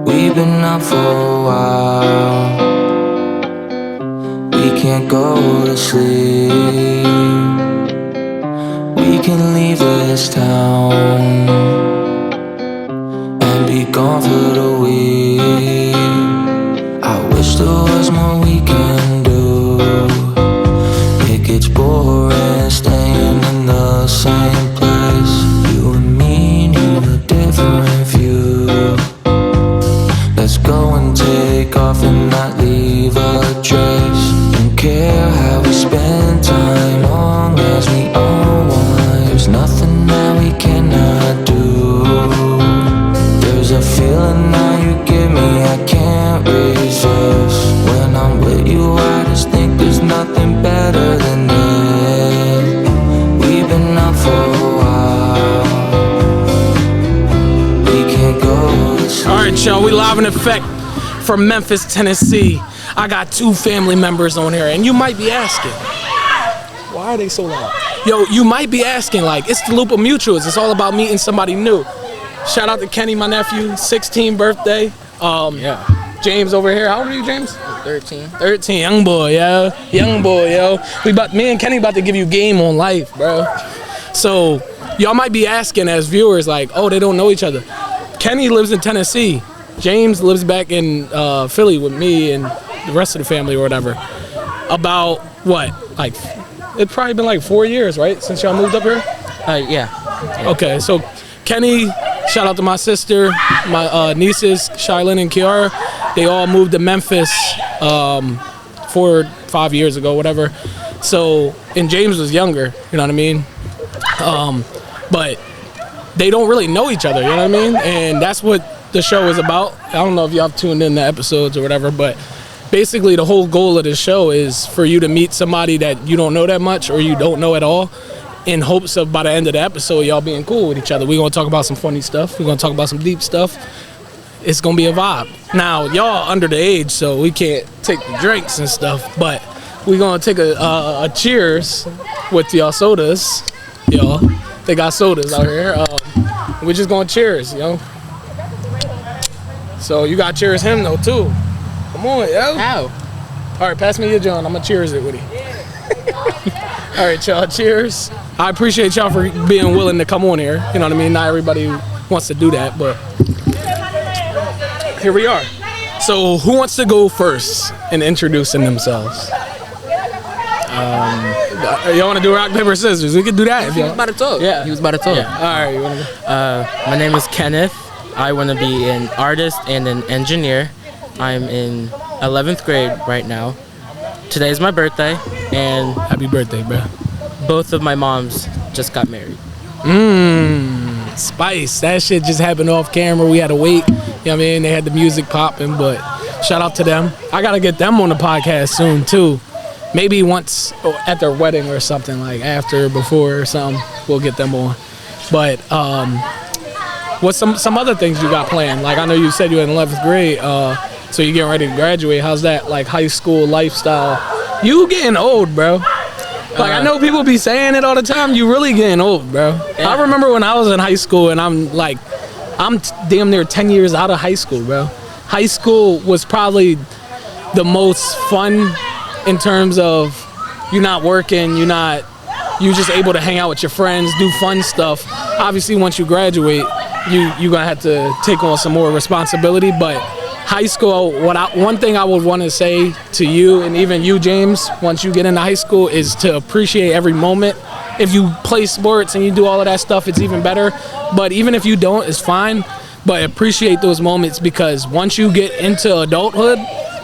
We've been out for a while. We can't go to sleep. We can leave this town and be gone for the week. I wish there was more we can do. It gets boring staying in the same place. You and me need a different view. Let's go and take off and not leave a trace. Don't care how we spend time, long as we own one. There's nothing that we cannot do. There's a feeling that you give me I can't resist. When I'm with you I just think there's nothing better than this. We've been out for a while. We can't go to sleep. Alright, y'all, we live in effect from Memphis, Tennessee. I got two family members on here, and you might be asking, why are they so loud? Yo, you might be asking, like, it's the Loop of Mutuals. It's all about meeting somebody new. Shout out to Kenny, my nephew, 16th birthday. Yeah. James over here. How old are you, James? 13. 13, young boy, yo. Young boy, yo. Me and Kenny about to give you game on life, bro. So, y'all might be asking as viewers, like, oh, they don't know each other. Kenny lives in Tennessee. James lives back in Philly with me and the rest of the family or whatever. About what? Like, it's probably been like 4 years, right? Since y'all moved up here? Yeah. Okay, so Kenny, shout out to my sister, my nieces, Shylin and Kiara. They all moved to Memphis 4 or 5 years ago, whatever. So, and James was younger, you know what I mean? But they don't really know each other, you know what I mean? And that's what the show is about. I don't know if y'all have tuned in the episodes or whatever, but basically the whole goal of the show is for you to meet somebody that you don't know that much or you don't know at all, in hopes of by the end of the episode y'all being cool with each other. We're gonna talk about some funny stuff. We're gonna talk about some deep stuff. It's gonna be a vibe. Now y'all under the age, so we can't take the drinks and stuff, but we're gonna take a cheers with y'all sodas. Y'all, they got sodas out here. We're just gonna cheers, yo. So you got cheers him though too. Come on, yo. How? All right, pass me your John. I'm gonna cheers it with you. All right, y'all. Cheers. I appreciate y'all for being willing to come on here. You know what I mean? Not everybody wants to do that, but here we are. So who wants to go first in introducing themselves? Y'all want to do rock, paper, scissors? We can do that. He was about to talk. Yeah. He was about to talk. Yeah. All right. You wanna go? My name is Kenneth. I want to be an artist and an engineer. I'm in 11th grade right now. Today is my birthday, and Happy birthday, bro. both of my moms just got married. Spice. That shit just happened off camera. We had to wait. You know what I mean? They had the music popping, but shout out to them. I got to get them on the podcast soon, too. Maybe once at their wedding or something, like after, before or something, we'll get them on. But what's some other things you got planned? Like, I know you said you were in 11th grade, so you're getting ready to graduate. How's that, like, high school lifestyle? You getting old, bro. Like, I know people be saying it all the time. You really getting old, bro. Yeah. I remember when I was in high school, and I'm damn near 10 years out of high school, bro. High school was probably the most fun in terms of you're not working, you're just able to hang out with your friends, do fun stuff. Obviously, once you graduate, you're gonna have to take on some more responsibility. But high school, one thing I would want to say to you, and even you, James, once you get into high school, is to appreciate every moment. If you play sports and you do all of that stuff, it's even better. But even if you don't, it's fine. But appreciate those moments, because once you get into adulthood,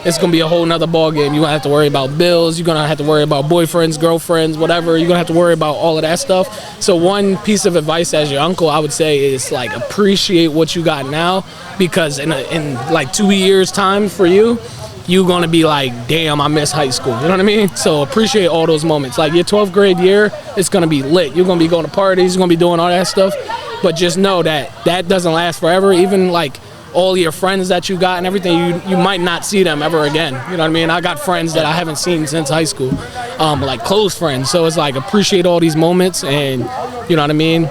it's gonna be a whole nother ball game. You're gonna have to worry about bills. You're gonna have to worry about boyfriends, girlfriends, whatever. You're gonna have to worry about all of that stuff. So one piece of advice as your uncle, I would say, is like appreciate what you got now, because in like 2 years time for you, you're gonna be like, damn, I miss high school. You know what I mean? So appreciate all those moments. Like your 12th grade year, it's gonna be lit. You're gonna be going to parties. You're gonna be doing all that stuff. But just know that that doesn't last forever. Even like all your friends that you got and everything, you might not see them ever again. You know what I mean? I got friends that I haven't seen since high school, like close friends. So it's like appreciate all these moments, and you know what I mean?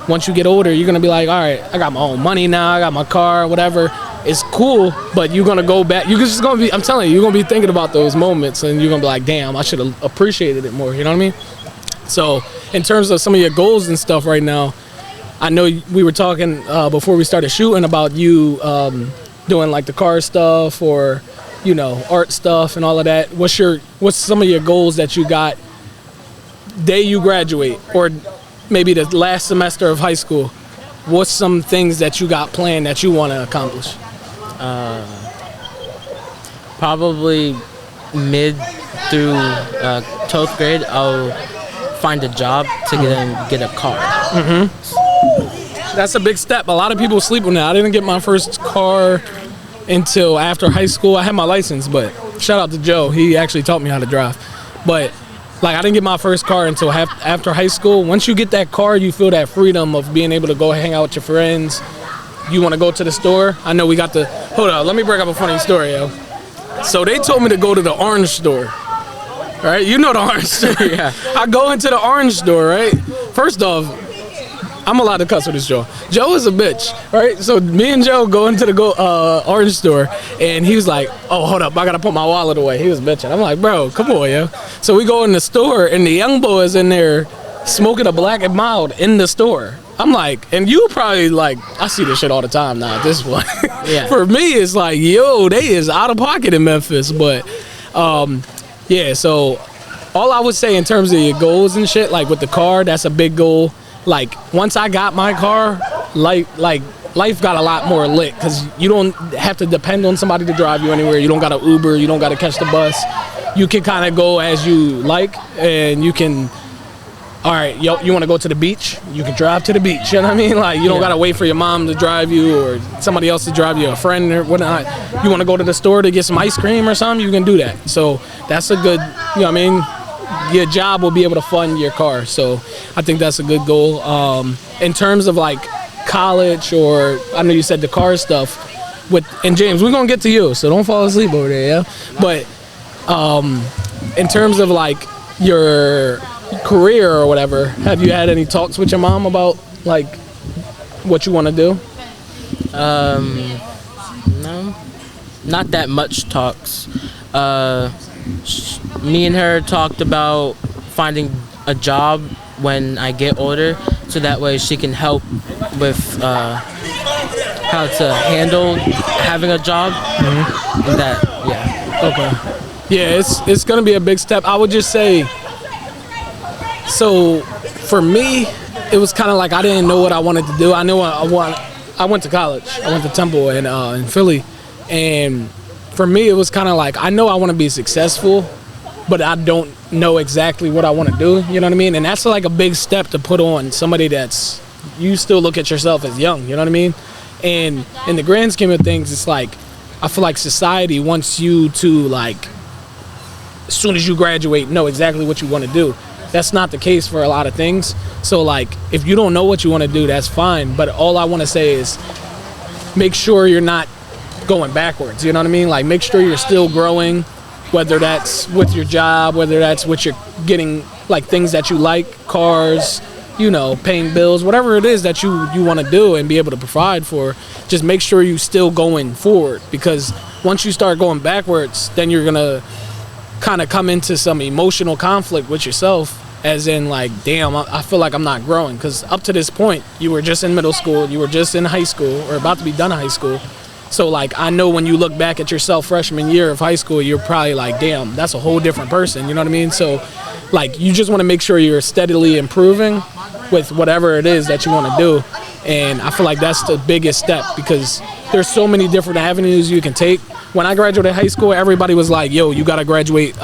Once you get older, you're gonna be like, all right, I got my own money now, I got my car, whatever. it's cool, but you're gonna go back. You're just gonna be. I'm telling you, you're gonna be thinking about those moments, and you're gonna be like, "Damn, I should have appreciated it more." You know what I mean? So, in terms of some of your goals and stuff right now, I know we were talking before we started shooting about you doing like the car stuff or, you know, art stuff and all of that. What's some of your goals that you got day you graduate, or maybe the last semester of high school? What's some things that you got planned that you want to accomplish? Probably mid through 12th grade, I'll find a job to get a car. That's a big step. A lot of people sleep on that. I didn't get my first car until after high school. I had my license, but shout out to Joe. He actually taught me how to drive. But like, I didn't get my first car until after high school. Once you get that car, you feel that freedom of being able to go hang out with your friends. You want to go to the store? I know we got the... Hold on, let me bring up a funny story, yo. So they told me to go to the orange store. Right? You know the orange store. Yeah. I go into the orange store, right? First off, I'm allowed to cuss with this Joe. Joe is a bitch, right? So me and Joe go into the orange store, and he was like, "Oh, hold up, I gotta put my wallet away." He was bitching. I'm like, "Bro, come on, yo." So we go in the store, and the young boy is in there smoking a black and mild in the store. I'm like, and you probably like, I see this shit all the time now at this point. Yeah. For me, it's like, yo, they is out of pocket in Memphis, but yeah. So all I would say in terms of your goals and shit, like with the car, that's a big goal. Like, once I got my car, life got a lot more lit, because you don't have to depend on somebody to drive you anywhere. You don't got to Uber. You don't got to catch the bus. You can kind of go as you like, and you can, all right, you want to go to the beach? You can drive to the beach. You know what I mean? Like, you don't got to wait for your mom to drive you or somebody else to drive you, a friend or whatnot. You want to go to the store to get some ice cream or something? You can do that. So that's a good, you know what I mean? Your job will be able to fund your car. So I think that's a good goal. In terms of like college, or I know you said the car stuff and James, we're gonna get to you, so don't fall asleep over there, yeah? But in terms of like your career or whatever, have you had any talks with your mom about like what you want to do? No, not that much talks. Me and her talked about finding a job when I get older, so that way she can help with how to handle having a job. And that, yeah. Okay. Yeah, it's gonna be a big step. I would just say, so for me, it was kind of like I didn't know what I wanted to do. I knew I went to college. I went to Temple in Philly, and for me, it was kind of like, I know I want to be successful, but I don't know exactly what I want to do. You know what I mean? And that's like a big step to put on somebody that's, you still look at yourself as young. You know what I mean? And in the grand scheme of things, it's like, I feel like society wants you to, like, as soon as you graduate, know exactly what you want to do. That's not the case for a lot of things. So, like, if you don't know what you want to do, that's fine. But all I want to say is make sure you're not going backwards. You know what I mean? Like, make sure you're still growing, whether that's with your job, whether that's with your getting, like, things that you like, cars, you know, paying bills, whatever it is that you want to do and be able to provide for. Just make sure you still going forward, because once you start going backwards, then you're going to kind of come into some emotional conflict with yourself, as in like, damn, I feel like I'm not growing, because up to this point you were just in middle school, you were just in high school or about to be done high school. So like, I know when you look back at yourself freshman year of high school, you're probably like, damn, that's a whole different person. You know what I mean? So like, you just want to make sure you're steadily improving with whatever it is that you want to do. And I feel like that's the biggest step, because there's so many different avenues you can take. When I graduated high school, everybody was like, yo, you got to graduate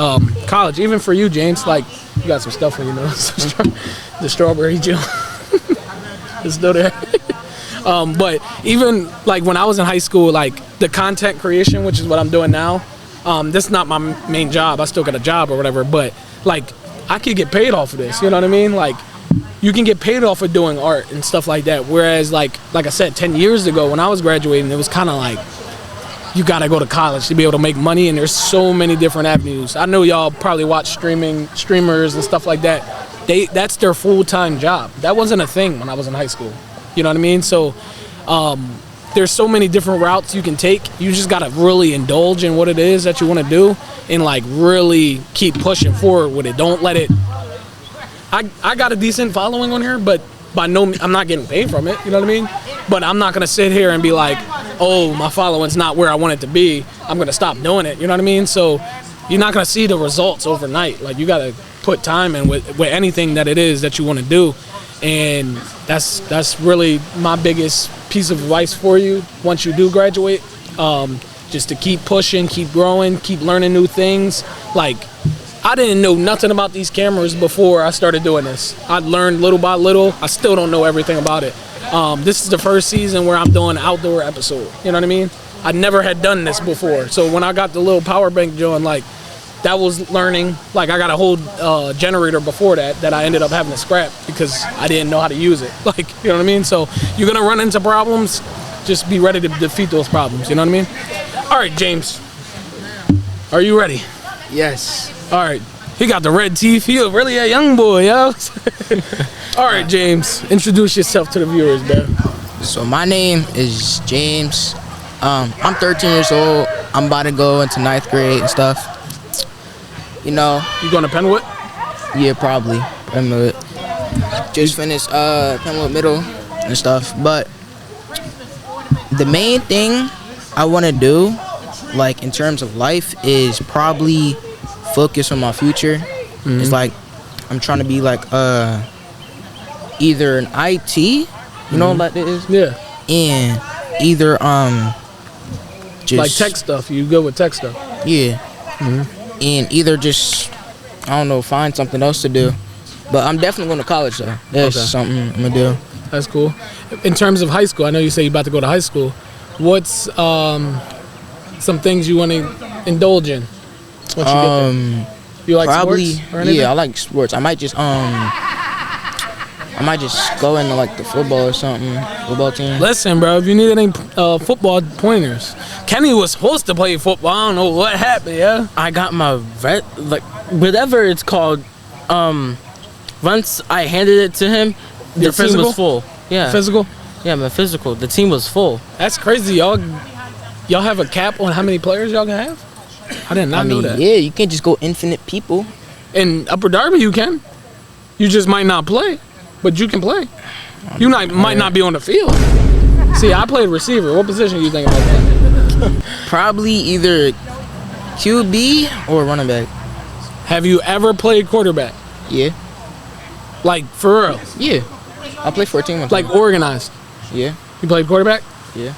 college. Even for you, James, like, you got some stuff on your nose. The strawberry juice. It's still there. But even like when I was in high school, like the content creation, which is what I'm doing now, this is not my main job. I still got a job or whatever, but like I could get paid off of this. You know what I mean? Like, you can get paid off of doing art and stuff like that. Whereas like I said, 10 years ago when I was graduating, it was kind of like, you got to go to college to be able to make money, and there's so many different avenues. I know y'all probably watch streamers and stuff like that. That's their full-time job. That wasn't a thing when I was in high school. You know what I mean? So there's so many different routes you can take. You just gotta really indulge in what it is that you want to do, and like really keep pushing forward with it. Don't let it. I got a decent following on here, but by no means I'm not getting paid from it. You know what I mean? But I'm not gonna sit here and be like, oh, my following's not where I want it to be. I'm gonna stop doing it. You know what I mean? So you're not gonna see the results overnight. Like, you gotta put time in with anything that it is that you want to do, and that's really my biggest piece of advice for you once you do graduate. Just to keep pushing, keep growing, keep learning new things. Like, I didn't know nothing about these cameras before I started doing this. I learned little by little. I still don't know everything about it. This is the first season where I'm doing an outdoor episode. You know what I mean? I never had done this before. So when I got the little power bank joint, like, that was learning. Like, I got a whole generator before that I ended up having to scrap because I didn't know how to use it. Like, you know what I mean? So you're going to run into problems. Just be ready to defeat those problems. You know what I mean? All right, James. Are you ready? Yes. All right. He got the red teeth. He really a young boy, yo. All right, James. Introduce yourself to the viewers, man. So my name is James. I'm 13 years old. I'm about to go into 9th grade and stuff. You know. You going to Penwood? Yeah, probably. Penwood. Just finished Penwood Middle and stuff. But the main thing I want to do, like, in terms of life, is probably focus on my future. Mm-hmm. It's like I'm trying to be like either an IT, you know what that is? Yeah. And either just like tech stuff. You good with tech stuff? Yeah. Mm-hmm. And either just, I don't know, find something else to do. But I'm definitely going to college though. That's something I'm gonna do. That's cool. In terms of high school, I know you say you're about to go to high school. What's some things you want to indulge in once you get there? You like probably, sports or anything? Yeah, I like sports. I might just go into like the football or something, football team. Listen, bro, if you need any football pointers, Kenny was supposed to play football. I don't know what happened, yeah? I got my like whatever it's called. Once I handed it to him, the team was full. Yeah. Physical? Yeah, my physical. The team was full. That's crazy. Y'all have a cap on how many players y'all can have? I did not know that. Yeah, you can't just go infinite people. In Upper Darby, you can. You just might not play, but you can play. You might not be on the field. See, I played receiver. What position you think about that? Probably either QB or running back. Have you ever played quarterback? Yeah. Like, for real? Yeah. I played for a team. Like, organized? Yeah. You played quarterback? Yeah.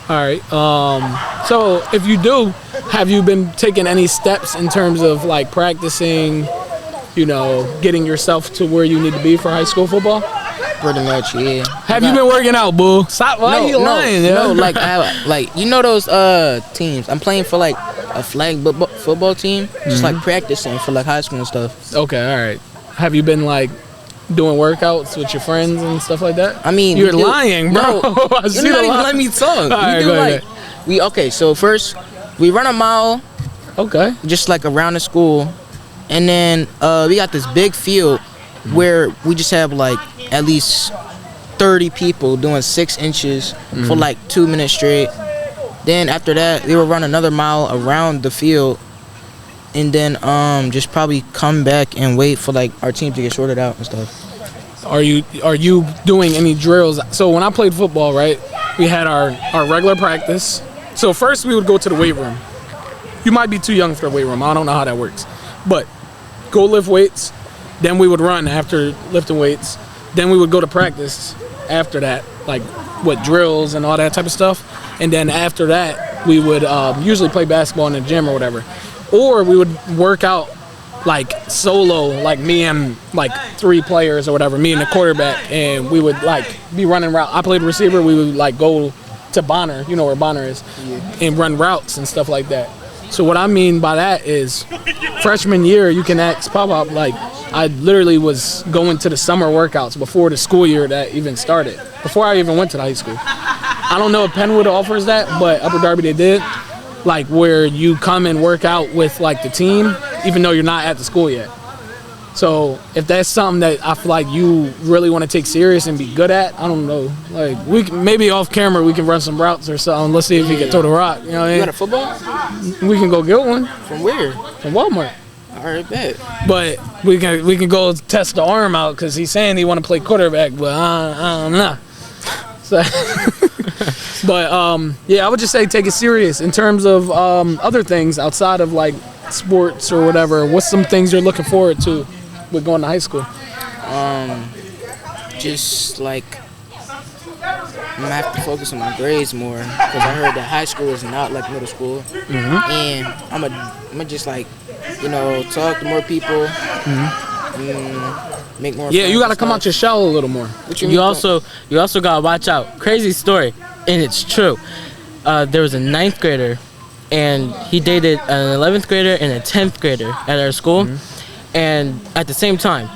All right. So if you do, have you been taking any steps in terms of like practicing, you know, getting yourself to where you need to be for high school football? Pretty much, yeah. Have you been working out, boo? Stop. Why are you lying? No, like you know those teams. I'm playing for like a flag football team, just like practicing for like high school and stuff. Okay, all right. Have you been like doing workouts with your friends and stuff like that? I mean, you're lying, bro. No, you're not even letting me talk. So first we run a mile. Okay. Just like around the school, and then we got this big field where we just have like at least 30 people doing 6 inches for like 2 minutes straight. Then after that, we will run another mile around the field, and then just probably come back and wait for like our team to get sorted out and stuff. Are you doing any drills? So when I played football, right, we had our regular practice. So first we would go to the weight room. You might be too young for the weight room. I don't know how that works. But go lift weights. Then we would run after lifting weights. Then we would go to practice after that, like with drills and all that type of stuff. And then after that, we would usually play basketball in the gym or whatever. Or we would work out like solo, like me and like 3 players or whatever, me and the quarterback, and we would like be running route. I played receiver. We would like go to Bonner, you know where Bonner is, and run routes and stuff like that. So what I mean by that is freshman year, you can ask Pop-Up, like I literally was going to the summer workouts before the school year that even started, before I even went to the high school. I don't know if Penwood offers that, but Upper Darby they did. Like where you come and work out with like the team, even though you're not at the school yet. So if that's something that I feel like you really want to take serious and be good at, I don't know. Like we can, maybe off camera we can run some routes or something. Let's see if he can throw the rock. You know what I You mean? got a football? We can go get one From where? from Walmart. All right, bet. But we can go test the arm out because he's saying he want to play quarterback, but I don't know. So, but yeah, I would just say take it serious in terms of other things outside of like sports or whatever. What's some things you're looking forward to with going to high school? Just like I'm gonna have to focus on my grades more because I heard that high school is not like middle school, and I'm gonna just like talk to more people, make more. Yeah, you got to friends come and out your shell a little more. stuff. What You mean? also gotta watch out. Crazy story, and it's true. There was a 9th grader, and he dated an 11th grader and a 10th grader at our school, and at the same time,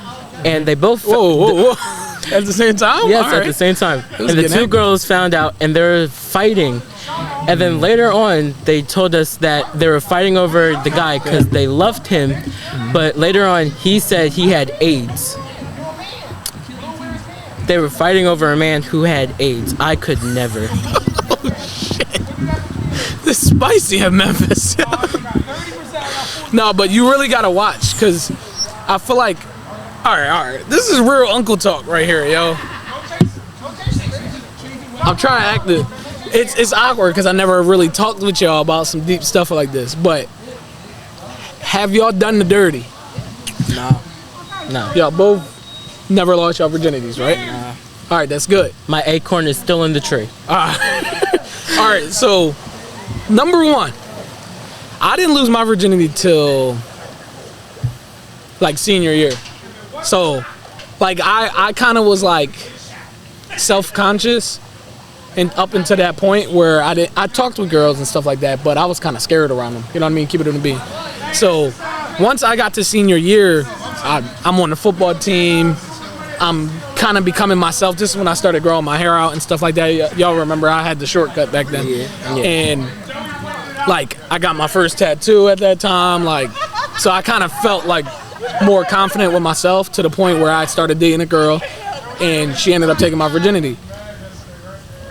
and they both. Whoa. At the same time? Yes, All at right. the same time. was And the getting two angry. girls found out, and they were fighting. And then later on, they told us that they were fighting over the guy because they loved him. But later on, he said he had AIDS. They were fighting over a man who had AIDS. I could never. This is spicy at Memphis. No, but you really got to watch because I feel like, all right. This is real uncle talk right here, yo. I'm trying to act it. It's awkward because I never really talked with y'all about some deep stuff like this. But have y'all done the dirty? No. Y'all both never lost y'all virginities, right? Nah. All right, that's good. My acorn is still in the tree. All right, so number one, I didn't lose my virginity till like senior year. So like I kind of was like self-conscious and up until that point where I talked with girls and stuff like that, but I was kind of scared around them. You know what I mean? Keep it in the beat. So once I got to senior year, I'm on the football team. I'm kind of becoming myself. This is when I started growing my hair out and stuff like that. Y'all remember I had the shortcut back then. Yeah. And like I got my first tattoo at that time. Like, so I kind of felt like more confident with myself to the point where I started dating a girl and she ended up taking my virginity.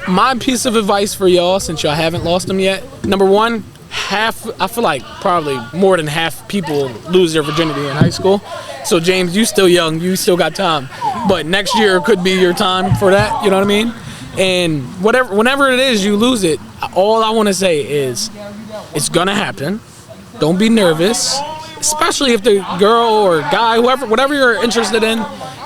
My piece of advice for y'all, since y'all haven't lost them yet, number one, I feel like probably more than half people lose their virginity in high school. So James, you still young, you still got time. But next year could be your time for that, you know what I mean? And whenever it is you lose it, all I want to say is it's gonna happen. Don't be nervous, especially if the girl or guy, whatever you're interested in,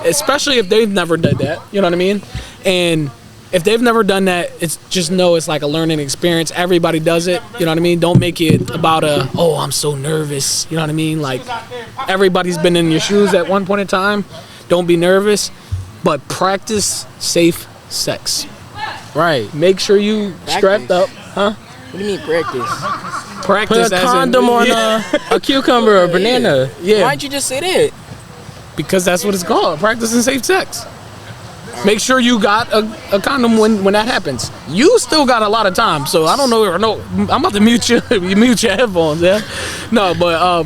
especially if they've never done that, you know what I mean? And if they've never done that, it's just know it's like a learning experience. Everybody does it, you know what I mean? Don't make it about I'm so nervous, you know what I mean? Like, everybody's been in your shoes at one point in time. Don't be nervous, but practice safe sex. Right. Make sure you strapped up, huh? What do you mean practice? Practice Put a as in- condom on a cucumber or a banana. Yeah, Why'd you just say that? because that's what it's called, practicing safe sex. Make sure you got a condom when that happens. You still got a lot of time, so I don't know. I'm about to mute your headphones, yeah? No, but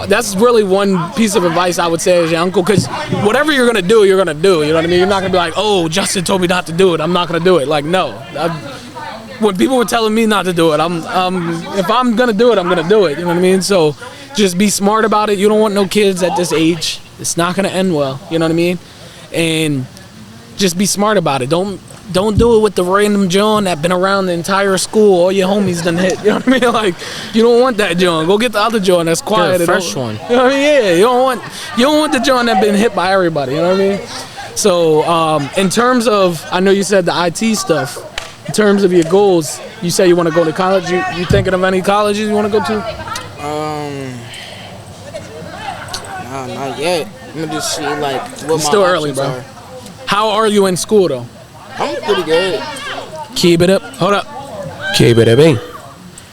that's really one piece of advice I would say as your uncle, because whatever you're gonna do, you're gonna do. You know what I mean? You're not gonna be like, oh, Justin told me not to do it, I'm not gonna do it. Like, no. When people were telling me not to do it, if I'm gonna do it, I'm gonna do it. You know what I mean? So just be smart about it. You don't want no kids at this age. It's not gonna end well. You know what I mean? And just be smart about it. Don't do it with the random John that been around the entire school. All your homies done hit. You know what I mean? Like, you don't want that John. Go get the other John that's quiet. Get a and fresh don't- one. You know what I mean? Yeah. You don't want the John that been hit by everybody. You know what I mean? So in terms of, I know you said the IT stuff. In terms of your goals, you say you want to go to college. You thinking of any colleges you want to go to? Nah, not yet. I'm gonna just see like what It's my still early, options bro. are. How are you in school though? I'm pretty good. Keep it up. Hold up. Keep it up, eh?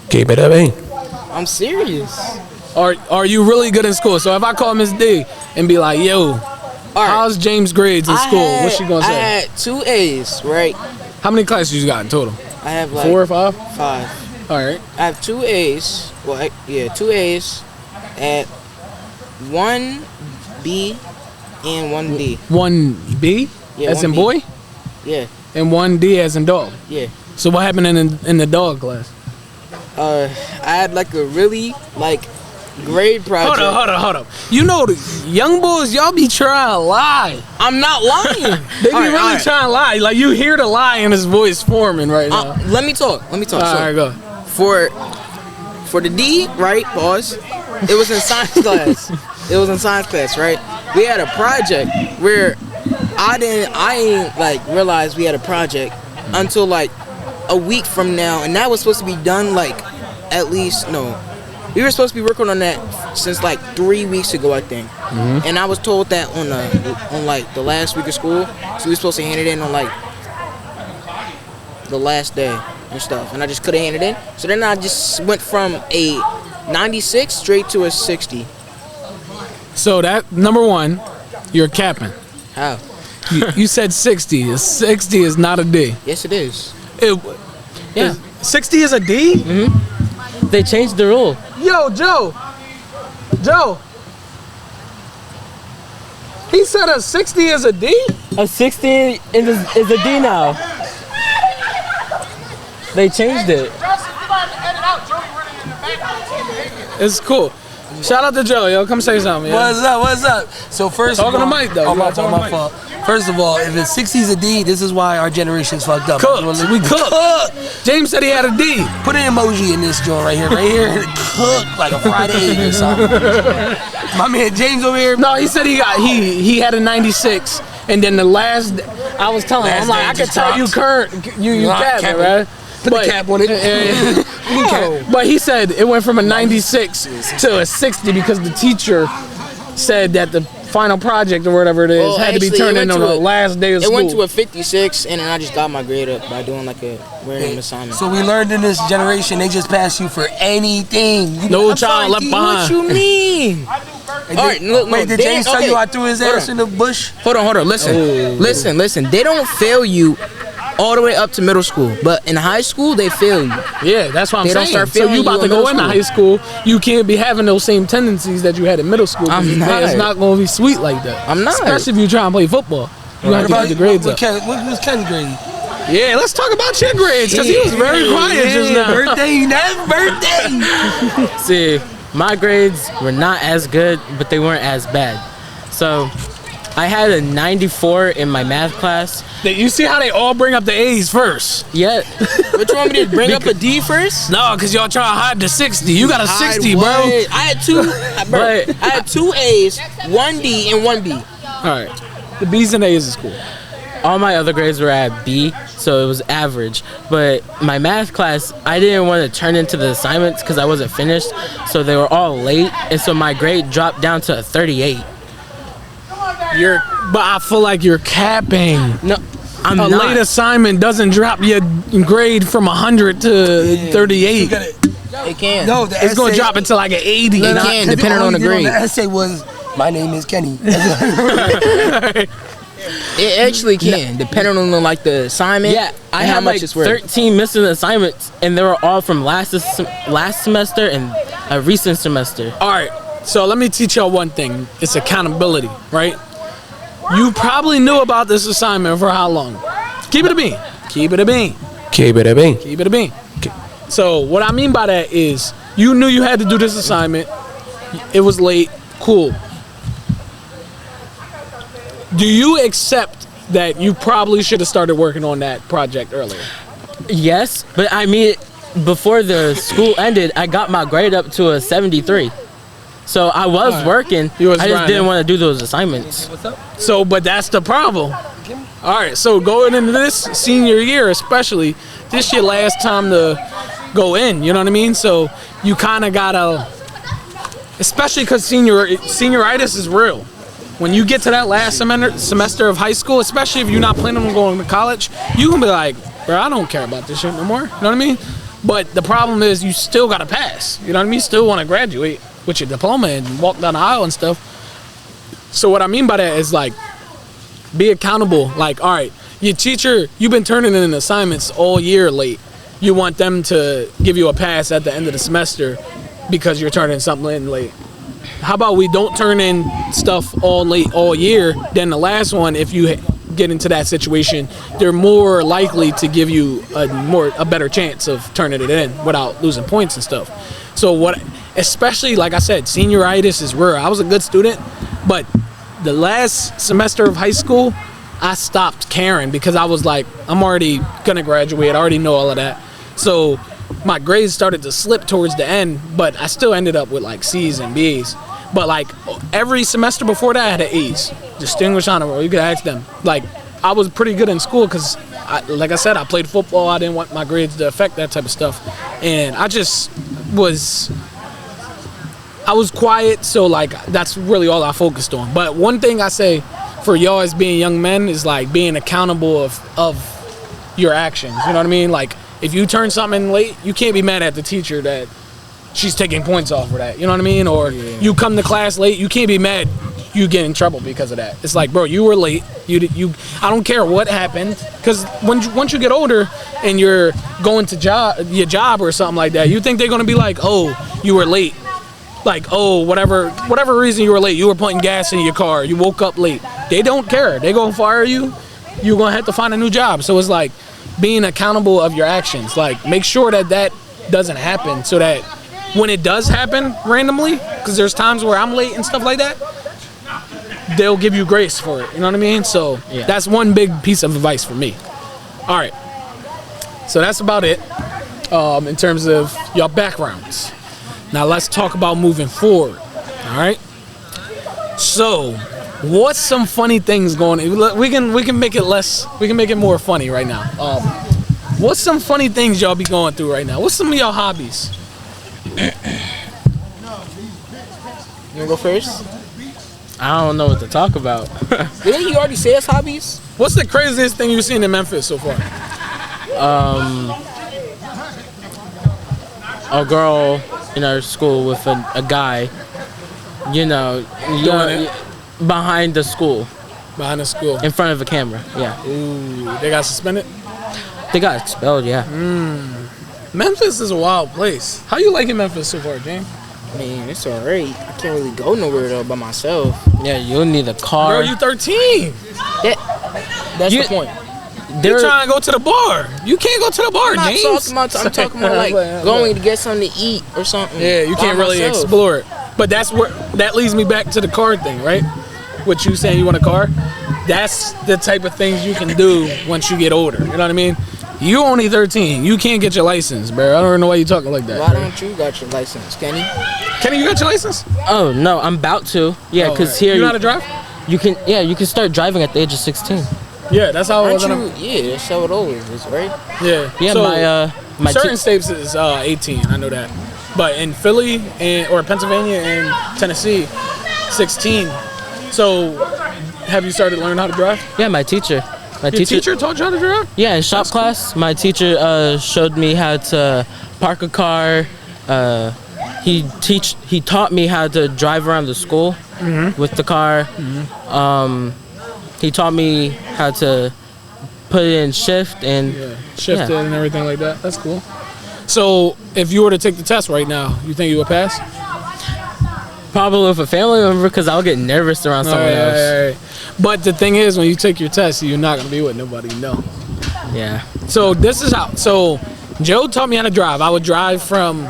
Keep it up, eh? I'm serious. Are you really good in school? So if I call Miss D and be like, yo, how's James' grades in school? What's she gonna I say? had 2 A's, right? How many classes you got in total? I have like 4 or 5? 5. All right. I have 2 A's. Well, 2 A's at one B and 1D. 1B Yeah, as in 1B. boy, Yeah, and 1D as in dog. yeah. So what happened in the dog class? I had like a really like grade project. Hold up. You know the young boys, y'all be trying to lie. I'm not lying. They be really trying to lie. Like you hear the lie in his voice forming right now. Let me talk. All So, right, go. For the D, right? Pause. It was in science class. Right? We had a project where I ain't like realized we had a project until like a week from now, and that was supposed to be done like we were supposed to be working on that since like 3 weeks ago, I think. And I was told that on like the last week of school, so we were supposed to hand it in on like the last day and stuff, and I just couldn't hand it in. So then I just went from a 96 straight to a 60. So that number one, you're capping. How? You said 60. A 60 is not a D. Yes, it is. Yeah. 60 is a D? They changed the rule. Yo, Joe. He said a 60 is a D? A 60 is a D now. They changed it. It's cool. Shout out to Joe, yo. Come say something, yo. What's up? So first Talking of all, to Mike, though. Oh, You my gotta talk to Mike. fault. First of all, if it's 60's a D, this is why our generation's fucked up. Cooked. We cooked. James said he had a D. Put an emoji in this joint right here. Cooked like a fried egg or something. My man James over here. No, he said he had a 96, and then the last I was telling him, Last I'm like, day I could just tell you dropped. you capping, capping. right? Put the cap on it. But he said it went from a 96 to a 60 because the teacher said that the final project or whatever it is had to be actually, turned it in went on to the a- last day of It school. went to a 56, and then I just got my grade up by doing like a random assignment. So we learned in this generation, they just pass you for anything. No child left behind. What you mean? All right, look, wait, did James tell you I threw his Hold ass on. in the bush? Hold on. Listen. They don't fail you all the way up to middle school, but in high school they fail you. Yeah, that's what I'm They don't saying. start So feeling you about you to in go into middle high school, you can't be having those same tendencies that you had in middle school. 'cause I'm not. It's not going to be sweet like that. I'm not. Especially if you're trying to play football. You have to get the grades up. What was Ken's grade? Yeah, let's talk about your grades because he was very quiet just now. Birthday. See, my grades were not as good, but they weren't as bad. So I had a 94 in my math class. You see how they all bring up the A's first? Yet, What you want me to bring up a D first? No, because y'all trying to hide the 60. You got a 60, bro. I had two A's, one D, and one B. All right. The B's and A's is cool. all my other grades were at B, so it was average. But my math class, I didn't want to turn into the assignments because I wasn't finished, so they were all late, and so my grade dropped down to a 38. But I feel like you're capping. No, I'm A not. late assignment doesn't drop your grade from 100 to 38. It can. No, the It's going to essay- drop it to like an 80. It Nah, can, Cause depending all on the he did grade. The essay was, my name is Kenny. It actually can, depending on like the assignment. Yeah, I and how had much like it's worth. 13 missing assignments, and they were all from last semester and a recent semester. All right, so let me teach y'all one thing. It's accountability, right? You probably knew about this assignment for how long? Keep it a bean. Keep it a bean. Keep it a bean. Keep it a bean. So what I mean by that is you knew you had to do this assignment. It was late. Cool. Do you accept that you probably should have started working on that project earlier? Yes, but I mean, before the school ended, I got my grade up to a 73. So I was Alright. working. You was I just grinding. didn't want to do those assignments. So, but that's the problem. All right, so going into this senior year especially, this your last time to go in, you know what I mean? So you kind of gotta, especially because senioritis is real. When you get to that last semester of high school, especially if you're not planning on going to college, you can be like, bro, I don't care about this shit no more, you know what I mean? But the problem is you still gotta pass, you know what I mean? Still want to graduate with your diploma and walk down the aisle and stuff. So what I mean by that is like, be accountable. Like, all right, your teacher, you've been turning in assignments all year late. You want them to give you a pass at the end of the semester because you're turning something in late. how about we don't turn in stuff all late all year? Then the last one, if you get into that situation, they're more likely to give you a better chance of turning it in without losing points and stuff. So especially like I said, senioritis is rare. I was a good student, but the last semester of high school, I stopped caring because I was like, I'm already gonna graduate. I already know all of that. So my grades started to slip towards the end, but I still ended up with like C's and B's. But like every semester before that, I had an A's, distinguished honor roll. You could ask them. Like I was pretty good in school because, like I said, I played football. I didn't want my grades to affect that type of stuff, and I was quiet. So like that's really all I focused on. But one thing I say for y'all as being young men is like being accountable of your actions. You know what I mean? Like if you turn something in late, you can't be mad at the teacher that she's taking points off for that. You know what I mean? Or you come to class late, you can't be mad you get in trouble because of that. It's like, bro, you were late. I don't care what happened, because once you get older and you're going to your job or something like that, you think they're gonna be like, oh, you were late. Like, oh, whatever reason you were late, you were putting gas in your car, you woke up late. They don't care. They gonna fire you. You're gonna have to find a new job. So it's like being accountable of your actions. Like make sure that doesn't happen, so that when it does happen randomly, because there's times where I'm late and stuff like that, they'll give you grace for it. You know what I mean? So that's one big piece of advice for me. All right. So that's about it in terms of your backgrounds. Now let's talk about moving forward. All right. So what's some funny things going on? We can make it less. We can make it more funny right now. What's some funny things y'all be going through right now? What's some of y'all hobbies? You wanna go first? I don't know what to talk about. Didn't he already say his hobbies? What's the craziest thing you've seen in Memphis so far? A girl in our school with a guy, behind the school. Behind the school. In front of a camera, yeah. Ooh, they got suspended? They got expelled, yeah. Memphis is a wild place. How you liking Memphis so far, James? I mean, it's alright. I can't really go nowhere though by myself. Yeah, you'll need a car. Girl, you 13. That's the point. You're trying to go to the bar. You can't go to the bar, James. I'm talking about like going to get something to eat or something. Yeah, you can't really explore it. But that leads me back to the car thing, right? What you saying you want a car? That's the type of things you can do once you get older. You know what I mean? You only 13. You can't get your license, bro. I don't know why you talking like that. Why don't you got your license, Kenny? Kenny, you got your license? Oh no, I'm about to. Yeah, because here you know how to drive? You can start driving at the age of 16. Yeah, that's how it was. Yeah, that's how it always is, right? Yeah. Yeah, so my certain states is 18. I know that, but in Philly or Pennsylvania and Tennessee, 16. So, have you started learning how to drive? Yeah, my teacher. Your teacher taught you how to drive? Yeah, in shop class, my teacher showed me how to park a car. He taught me how to drive around the school with the car. He taught me how to put it in shift and shift it and everything like that. That's cool. So, if you were to take the test right now, you think you would pass? Probably with a family member, because I'll get nervous around someone else. Right. But the thing is, when you take your test, you're not gonna be with nobody you know. Yeah. So this is how. So Joe taught me how to drive. I would drive from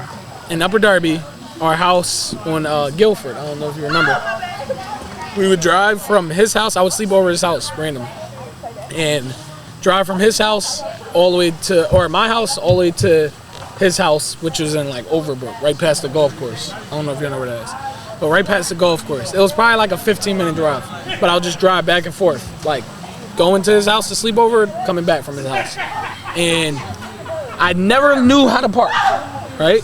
in Upper Darby, our house on Guilford. I don't know if you remember. We would drive from his house. I would sleep over his house randomly, and drive from his house all the way to, my house all the way to his house, which was in like Overbrook, right past the golf course. I don't know if you know where that is. But right past the golf course. It was probably like a 15-minute drive. But I'll just drive back and forth. Like, going to his house to sleep over, coming back from his house. And I never knew how to park, right?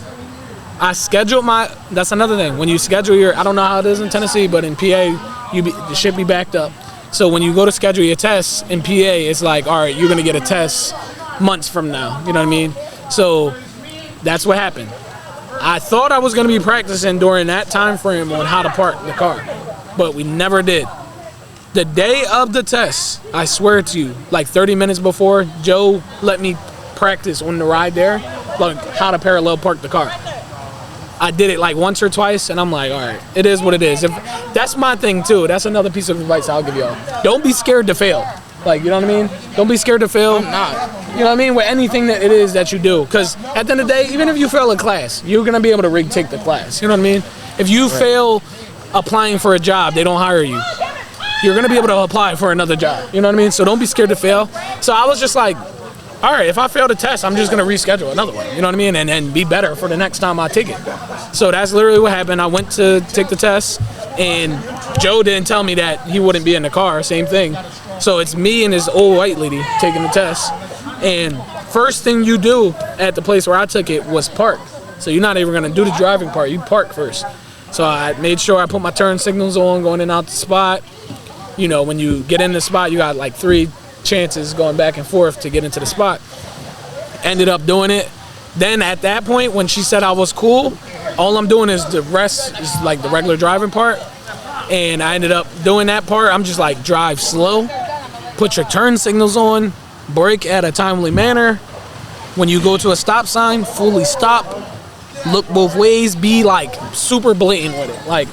I scheduled that's another thing. When you schedule I don't know how it is in Tennessee, but in PA, the shit be backed up. So when you go to schedule your tests in PA, it's like, all right, you're going to get a test months from now. You know what I mean? So that's what happened. I thought I was going to be practicing during that time frame on how to park the car, but we never did. The day of the test, I swear to you, like 30 minutes before, Joe let me practice on the ride there, like how to parallel park the car. I did it like once or twice, and I'm like, all right, it is what it is. If that's my thing too. That's another piece of advice I'll give y'all. Don't be scared to fail. Like, you know what I mean? Don't be scared to fail. I'm not. You know what I mean? With anything that it is that you do. Because at the end of the day, even if you fail a class, you're going to be able to retake the class. You know what I mean? If you fail applying for a job, they don't hire you. You're going to be able to apply for another job. You know what I mean? So don't be scared to fail. So I was just like, all right, if I fail the test, I'm just going to reschedule another one. You know what I mean? And be better for the next time I take it. So that's literally what happened. I went to take the test, and Joe didn't tell me that he wouldn't be in the car. Same thing. So it's me and this old white lady taking the test. And first thing you do at the place where I took it was park. So you're not even going to do the driving part. You park first. So I made sure I put my turn signals on going in and out the spot. You know, when you get in the spot, you got like 3 chances going back and forth to get into the spot. Ended up doing it. Then at that point, when she said I was cool, all I'm doing is the rest is like the regular driving part. And I ended up doing that part. I'm just like, drive slow, put your turn signals on, brake at a timely manner. When you go to a stop sign, fully stop, look both ways, be like super blatant with it. Like,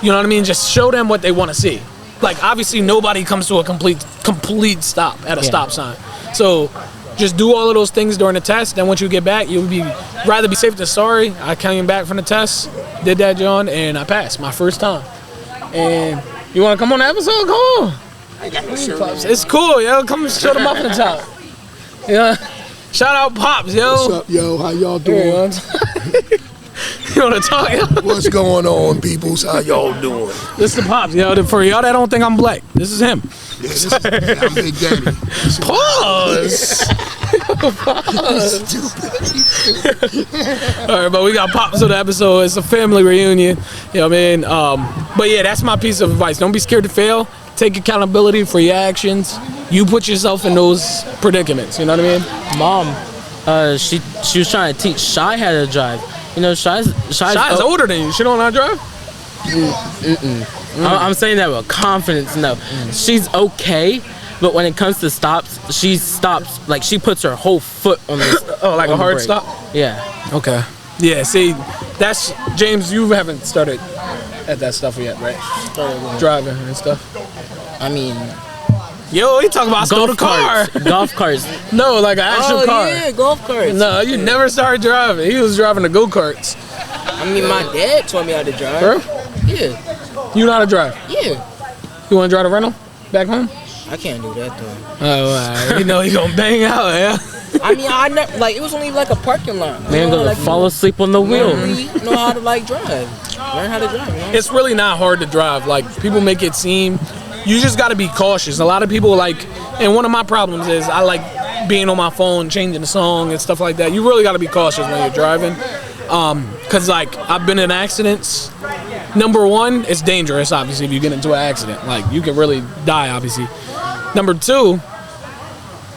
you know what I mean? Just show them what they want to see. Like, obviously nobody comes to a complete stop at a stop sign. So just do all of those things during the test. Then once you get back, you'll be rather be safe than sorry. I came back from the test, did that, John, and I passed my first time. And you want to come on the episode? Come on. It's cool, yo. Come show the muffin top. Yeah. Shout out Pops, yo. What's up, yo? How y'all doing? You want to talk, yo? What's going on, peoples? How y'all doing? This is the Pops, yo. For y'all that don't think I'm black, this is him. Yeah, I'm Big Daddy. Pause. Stupid. All right, but we got Pops on the episode. It's a family reunion. You know what I mean? But yeah, that's my piece of advice. Don't be scared to fail. Take accountability for your actions. You put yourself in those predicaments. You know what I mean? Mom, she was trying to teach Shy how to drive. You know, Shy's older than you. She don't know how to drive? I'm saying that with confidence. No, she's okay, but when it comes to stops, she stops like she puts her whole foot on this. Oh, like a hard brake. stop? Yeah. Okay. Yeah. See, that's James. You haven't started at that stuff yet, right? Driving and stuff. I mean, yo, he talking about stole the car. Golf carts. No, like an actual car. yeah, golf carts. No, you never started driving. He was driving the go-karts. I mean, my dad taught me how to drive. Bro? Yeah. You know how to drive? Yeah. You want to drive a rental back home? I can't do that though. Oh, you know he gonna bang out, yeah. I mean, I never like it was only like a parking lot. Man gonna like, fall asleep on the wheel. Really know how to like drive. Learn how to drive. You know? It's really not hard to drive. Like, people make it seem. You just got to be cautious. A lot of people like, and one of my problems is I like being on my phone, changing the song and stuff like that. You really got to be cautious when you're driving. Cause like I've been in accidents. Number one, it's dangerous, obviously, if you get into an accident. Like, you can really die, obviously. Number two,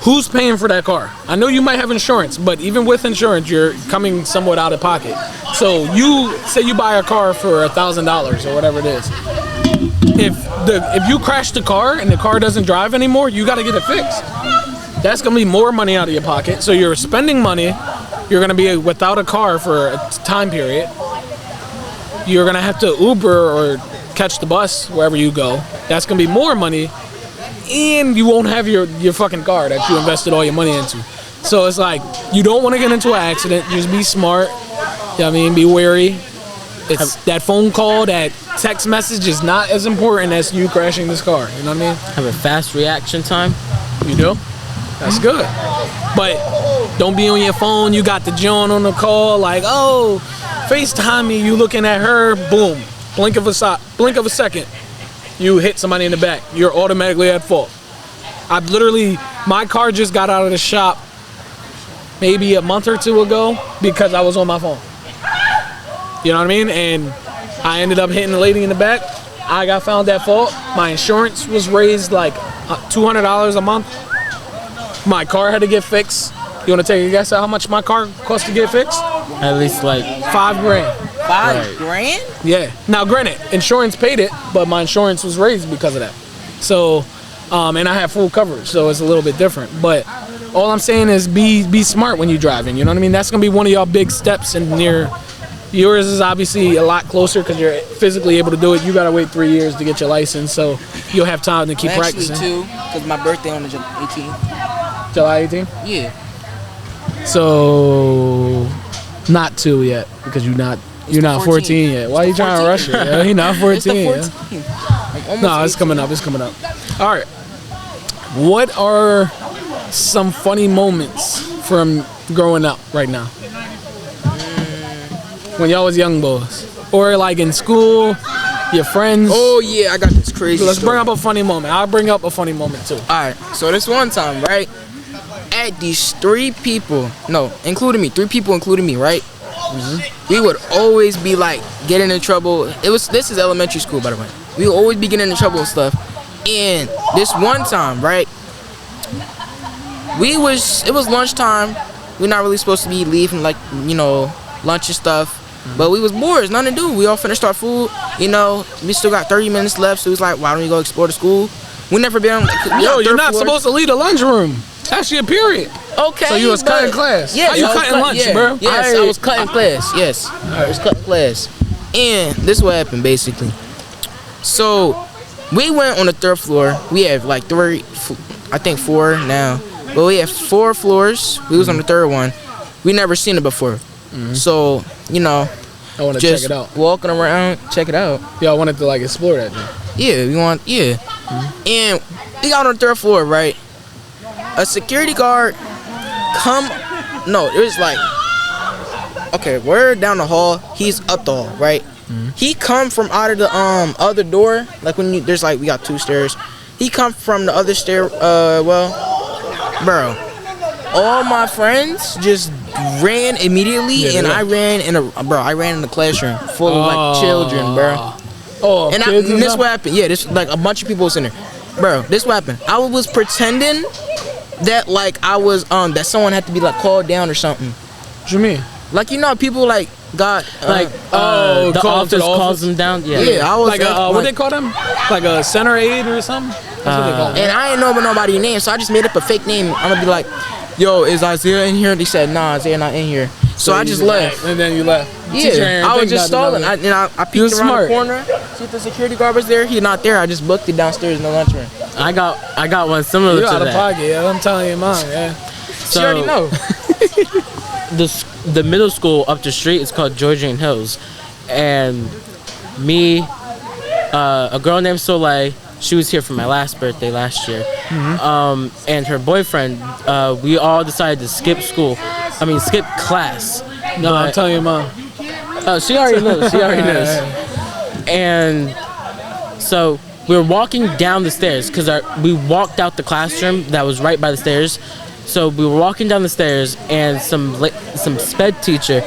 who's paying for that car? I know you might have insurance, but even with insurance, you're coming somewhat out of pocket. So you say you buy a car for $1,000 or whatever it is. If you crash the car and the car doesn't drive anymore, you got to get it fixed. That's gonna be more money out of your pocket. So you're spending money. You're gonna be without a car for a time period. You're gonna have to Uber or catch the bus wherever you go. That's gonna be more money, and you won't have your fucking car that you invested all your money into. So it's like, you don't want to get into an accident. Just be smart. You know what I mean? Be wary. It's that phone call, that text message is not as important as you crashing this car. You know what I mean? Have a fast reaction time. You do? That's good. But don't be on your phone. You got the John on the call, like, oh, FaceTime me. You looking at her, boom. Blink of a second, you hit somebody in the back. You're automatically at fault. My car just got out of the shop maybe a month or two ago because I was on my phone. You know what I mean? And I ended up hitting the lady in the back. I got found at fault. My insurance was raised like $200 a month. My car had to get fixed. You want to take a guess at how much my car cost to get fixed? At least like $5,000. $5 grand? Yeah. Now, granted, insurance paid it, but my insurance was raised because of that. So, and I have full coverage, so it's a little bit different. But all I'm saying is be smart when you're driving. You know what I mean? That's gonna be one of y'all big steps in yours is obviously a lot closer because you're physically able to do it. You gotta wait 3 years to get your license, so you'll have time to keep Actually, practicing. 2, because my birthday on the 18th. July 18th. Yeah. So not 2 yet because you're not the 14 yet. Why are you trying to rush it? Yeah, you're not 14 It's the yet. 14th. Like, almost No, it's 18. coming up. It's coming up. All right. What are some funny moments from growing up right now? When y'all was young boys, or like in school, your friends. Oh yeah, I got this crazy. Let's story. bring up a funny moment. I'll bring up a funny moment too. Alright, so this one time, right? At these 3 people, no, including me, 3 people including me, right? We would always be like getting in trouble. This is elementary school, by the way. We would always be getting in trouble and stuff. And this one time, right? It was lunchtime. We're not really supposed to be leaving like, lunch and stuff. But we was bored, nothing to do. We all finished our food, we still got 30 minutes left, so it was like, why don't we go explore the school? We never been on Yo, you're not supposed to leave the lunchroom. That's your period. Okay. So you was but- cutting class. Yes, How you I was cutting lunch, bro? Yes, I was cutting class. Yes, I was cutting class. And this is what happened basically. So we went on the 3rd floor. We have like 3, I think 4 now, but we have 4 floors. We was on the 3rd one. We never seen it before. So I want to check just it out. walking around, check it out. Y'all wanted to like explore that. Then. Yeah. And we got on the 3rd floor, right? A security guard it was like, okay, we're down the hall, he's up the hall, right? He come from out of the other door, like when there's like, we got 2 stairs. He come from the other stair, bro, all my friends just ran immediately, and I ran in the classroom full of like children, bro. Oh, And kids this stuff? what happened. Yeah, this like a bunch of people was in there, bro. This what happened. I was pretending that like I was that someone had to be like called down or something. What you mean? Like people like got Like the call to office the calls office? them down. Yeah. yeah, I was Like what they call them? Like a center aid or something? That's what they call them. and I ain't know nobody's name, so I just made up a fake name. I'm gonna be like, "Yo, is Isaiah in here?" They said, "Nah, Isaiah not in here." So I just left. And then you left. Yeah, I was just stalling. I peeked You around smart. the corner, see if the security guard was there. He's not there. I just booked it downstairs in the lunchroom. I got one similar You're to out of that. pocket. Yeah, I'm telling you, mom. Yeah. She already know. The middle school up the street is called Georgian Hills, and me, a girl named Soleil, she was here for my last birthday last year, and her boyfriend, we all decided to skip class. No, I'm telling you, mom. Oh, she already knows. She already knows. And so we were walking down the stairs because we walked out the classroom that was right by the stairs. So we were walking down the stairs, and some sped teacher,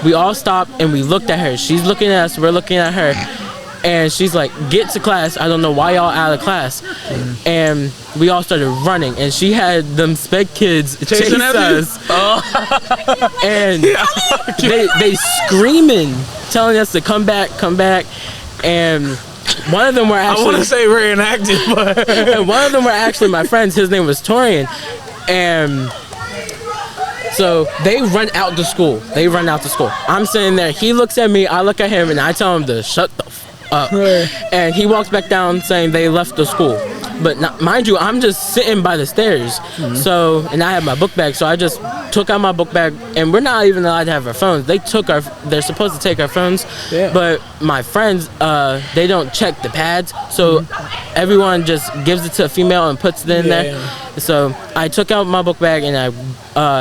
we all stopped and we looked at her. She's looking at us. We're looking at her, and she's like, "Get to class. I don't know why y'all out of class." And we all started running, and she had them sped kids chase us. And they screaming, telling us to come back, and one of them were I want actually to say reenacted, but and one of them were actually my friends. His name was Torian, and so they run out to school. I'm sitting there. He looks at me. I look at him, and I tell him to shut the up. And he walks back down saying they left the school. But not, mind you, I'm just sitting by the stairs. So, and I have my book bag. So I just took out my book bag, and we're not even allowed to have our phones. They're supposed to take our phones. Yeah. But my friends, they don't check the pads. So everyone just gives it to a female and puts it in there. So I took out my book bag, and I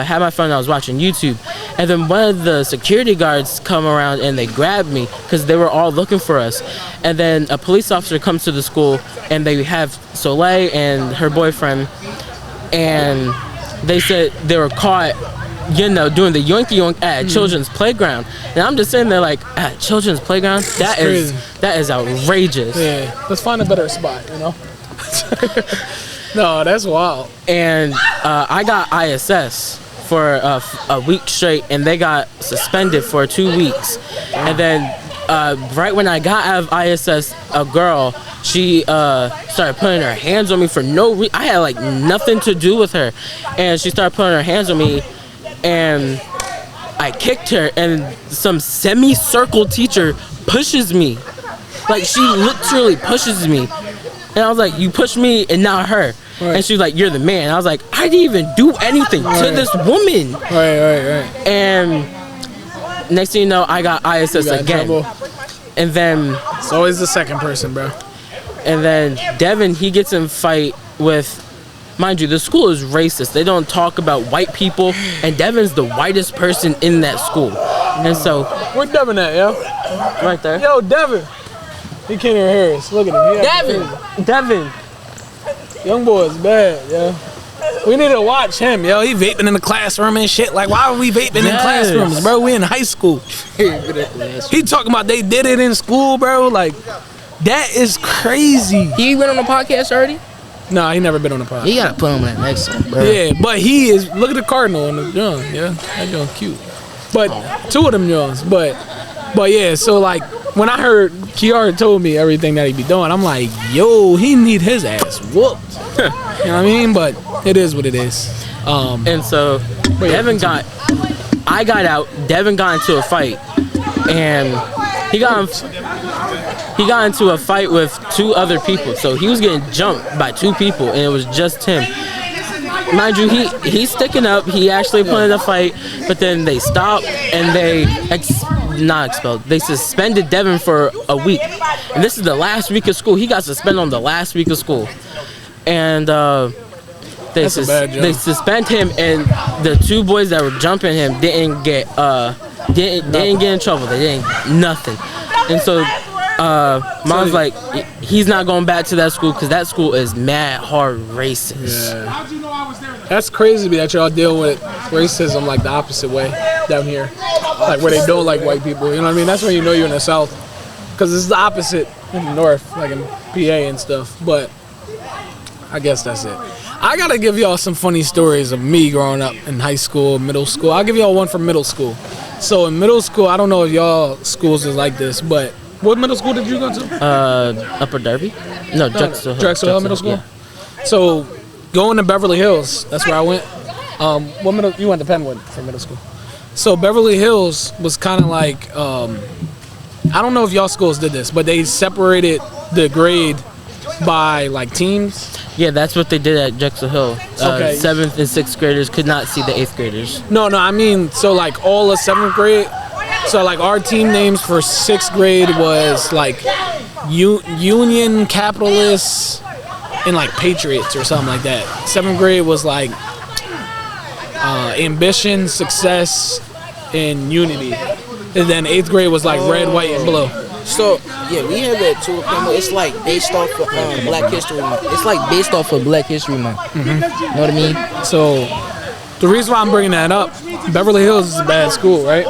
had my phone. I was watching YouTube, and then one of the security guards come around and they grabbed me because they were all looking for us. And then a police officer comes to the school, and they have Soleil and her boyfriend, and they said they were caught, doing the yoinky yoink at children's playground. And I'm just sitting there like, at children's playground? That is outrageous. yeah, let's find a better spot. No, that's wild. And I got ISS for a week straight, and they got suspended for 2 weeks. And then right when I got out of ISS, a girl, she started putting her hands on me for no reason. I had like nothing to do with her, and she started putting her hands on me, and I kicked her, and some semicircle teacher pushes me. Like, she literally pushes me. And I was like, you pushed me and not her. Right. And she's like, you're the man. I was like, I didn't even do anything to this woman. Right. And next thing you know, I got ISS again. And then it's always the second person, bro. And then Devin, he gets in fight with, mind you, the school is racist. They don't talk about white people, and Devin's the whitest person in that school. And so, where Devin at, yo? Right there. Yo, Devin. He can't even hear us. Look at him. Devin. Young boy is bad, yo. We need to watch him, yo. He vaping in the classroom and shit. Like, why are we vaping in classrooms, bro? We in high school. He talking about they did it in school, bro. Like, that is crazy. He went on the podcast already? Nah, he never been on the podcast. He gotta put him on that next one, bro. Yeah, but he is. Look at the cardinal on the young, yeah. That young cute. But two of them youngs. But yeah. So like when I heard Kiara told me everything that he be doing, I'm like, yo, he need his ass whooped. You know what I mean? But it is what it is. And so Devin I got out. Devin got into a fight, and he got into a fight with two other people. So he was getting jumped by two people, and it was just him. Mind you, he's sticking up. He actually put in a fight, but then they stopped and they they suspended Devin for a week. And this is the last week of school. He got suspended on the last week of school, and they suspend him. And the two boys that were jumping him didn't get in trouble. They didn't nothing. And so Mom's like, he's not going back to that school because that school is mad hard racist. Yeah. That's crazy that y'all deal with racism like the opposite way down here. Like where they don't like white people. You know what I mean? That's when you know you're in the South. Because it's the opposite in the North, like in PA and stuff. But I guess that's it. I got to give y'all some funny stories of me growing up in high school, middle school. I'll give y'all one from middle school. So in middle school, I don't know if y'all schools is like this, but what middle school did you go to? Upper Derby? No, Drexel Hill. Drexel Hill Middle School? Yeah. So going to Beverly Hills, that's where I went. You went to Penwood for middle school. So Beverly Hills was kind of like, I don't know if y'all schools did this, but they separated the grade by like teams. Yeah, that's what they did at Drexel Hill. Okay. 7th and 6th graders could not see the 8th graders. No, I mean, so like all of 7th grade. So like our team names for 6th grade was like Union, Capitalists, and like Patriots or something like that. 7th grade was like Ambition, Success, and Unity. And then 8th grade was like Red, White, and Blue. So yeah, we have that too. It's like based off of Black History Month. It's like based off of Black History Month. Mm-hmm. You know what I mean? So the reason why I'm bringing that up, Beverly Hills is a bad school, right?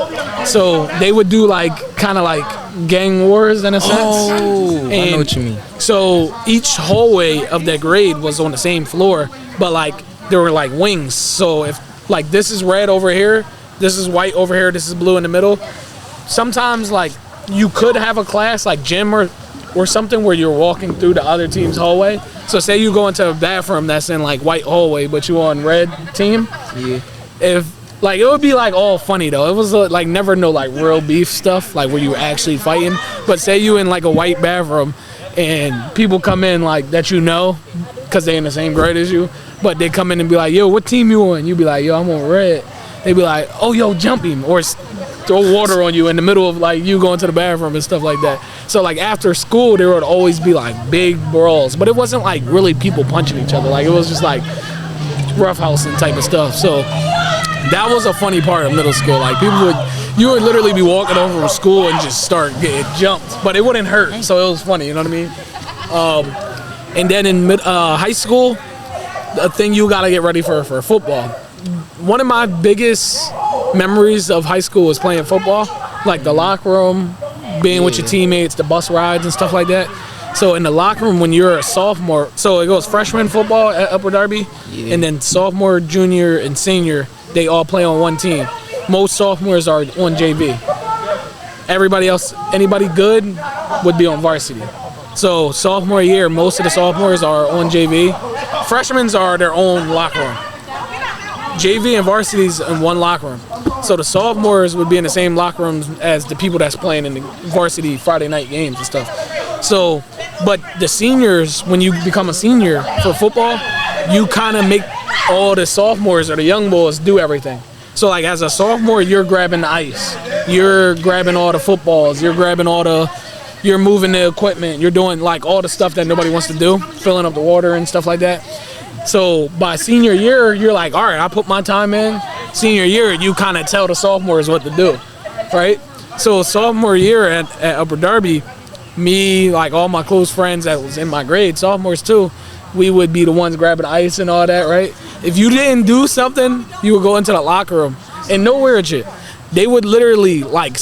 So they would do like kind of like gang wars in a sense. Oh, I know what you mean. So each hallway of that grade was on the same floor, but like there were like wings. So if like this is red over here, this is white over here, this is blue in the middle. Sometimes like you could have a class like gym or something where you're walking through the other team's hallway. So say you go into a bathroom that's in like white hallway, but you on red team. Yeah. If like it would be like all funny though. It was like never no like real beef stuff like where you were actually fighting. But say you in like a white bathroom and people come in like that you know because they in the same grade as you, but they come in and be like, yo, what team you on? You be like, yo, I'm on red. They be like, oh, yo, jump him or throw water on you in the middle of like you going to the bathroom and stuff like that. So like after school there would always be like big brawls, but it wasn't like really people punching each other. Like it was just like roughhousing type of stuff. So that was a funny part of middle school. Like you would literally be walking over to school and just start getting jumped, but it wouldn't hurt. So it was funny, you know what I mean? And then in high school, the thing you gotta get ready for football. One of my biggest memories of high school was playing football, like the locker room, being with your teammates, the bus rides and stuff like that. So in the locker room when you're a sophomore, so it goes freshman football at Upper Darby, and then sophomore, junior, and senior, they all play on one team. Most sophomores are on JV. Everybody else, anybody good, would be on varsity. So sophomore year, most of the sophomores are on JV. Freshmen are their own locker room. JV and varsity's in one locker room. So the sophomores would be in the same locker rooms as the people that's playing in the varsity Friday night games and stuff. So, but the seniors, when you become a senior for football, you kind of make all the sophomores or the young boys do everything. So like as a sophomore, you're grabbing the ice, you're grabbing all the footballs, you're moving the equipment, you're doing like all the stuff that nobody wants to do, filling up the water and stuff like that. So by senior year, you're like, all right, I put my time in. Senior year, you kind of tell the sophomores what to do, right? So sophomore year at Upper Darby, me, like all my close friends that was in my grade, sophomores too, we would be the ones grabbing ice and all that, right? If you didn't do something, you would go into the locker room and no weird shit. They would literally like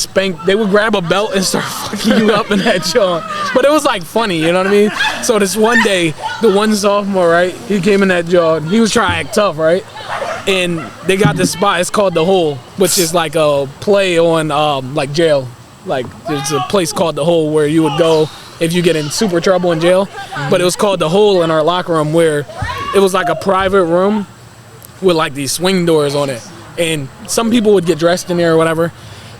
they would grab a belt and start fucking you up in that joint. But it was like funny, you know what I mean? So this one day, the one sophomore, right, he came in that joint, he was trying to act tough, right? And they got this spot, it's called The Hole, which is like a play on like jail. Like there's a place called The Hole where you would go if you get in super trouble in jail. But it was called The Hole in our locker room, where it was like a private room with like these swing doors on it. And some people would get dressed in there or whatever.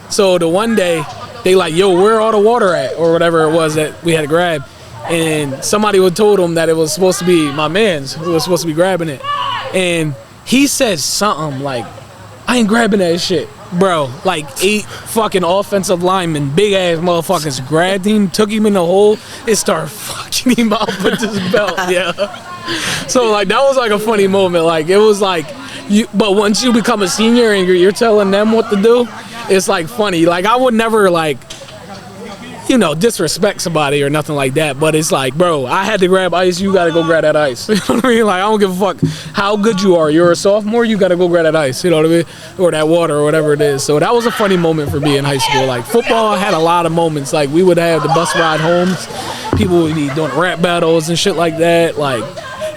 So the one day, they like, yo, where all the water at? Or whatever it was that we had to grab. And somebody would told him that it was supposed to be my man's who was supposed to be grabbing it. And he said something like, I ain't grabbing that shit. Bro, like 8 fucking offensive linemen, big ass motherfuckers, grabbed him, took him in the hole, and started fucking him up with this belt, yeah. So like that was like a funny moment. Like it was like, but once you become a senior and you're telling them what to do, it's like funny. Like I would never like, you know, disrespect somebody or nothing like that. But it's like, bro, I had to grab ice. You got to go grab that ice. You know what I mean? Like I don't give a fuck how good you are. You're a sophomore. You got to go grab that ice. You know what I mean? Or that water or whatever it is. So that was a funny moment for me in high school. Like football had a lot of moments. Like we would have the bus ride homes. People would be doing rap battles and shit like that. Like.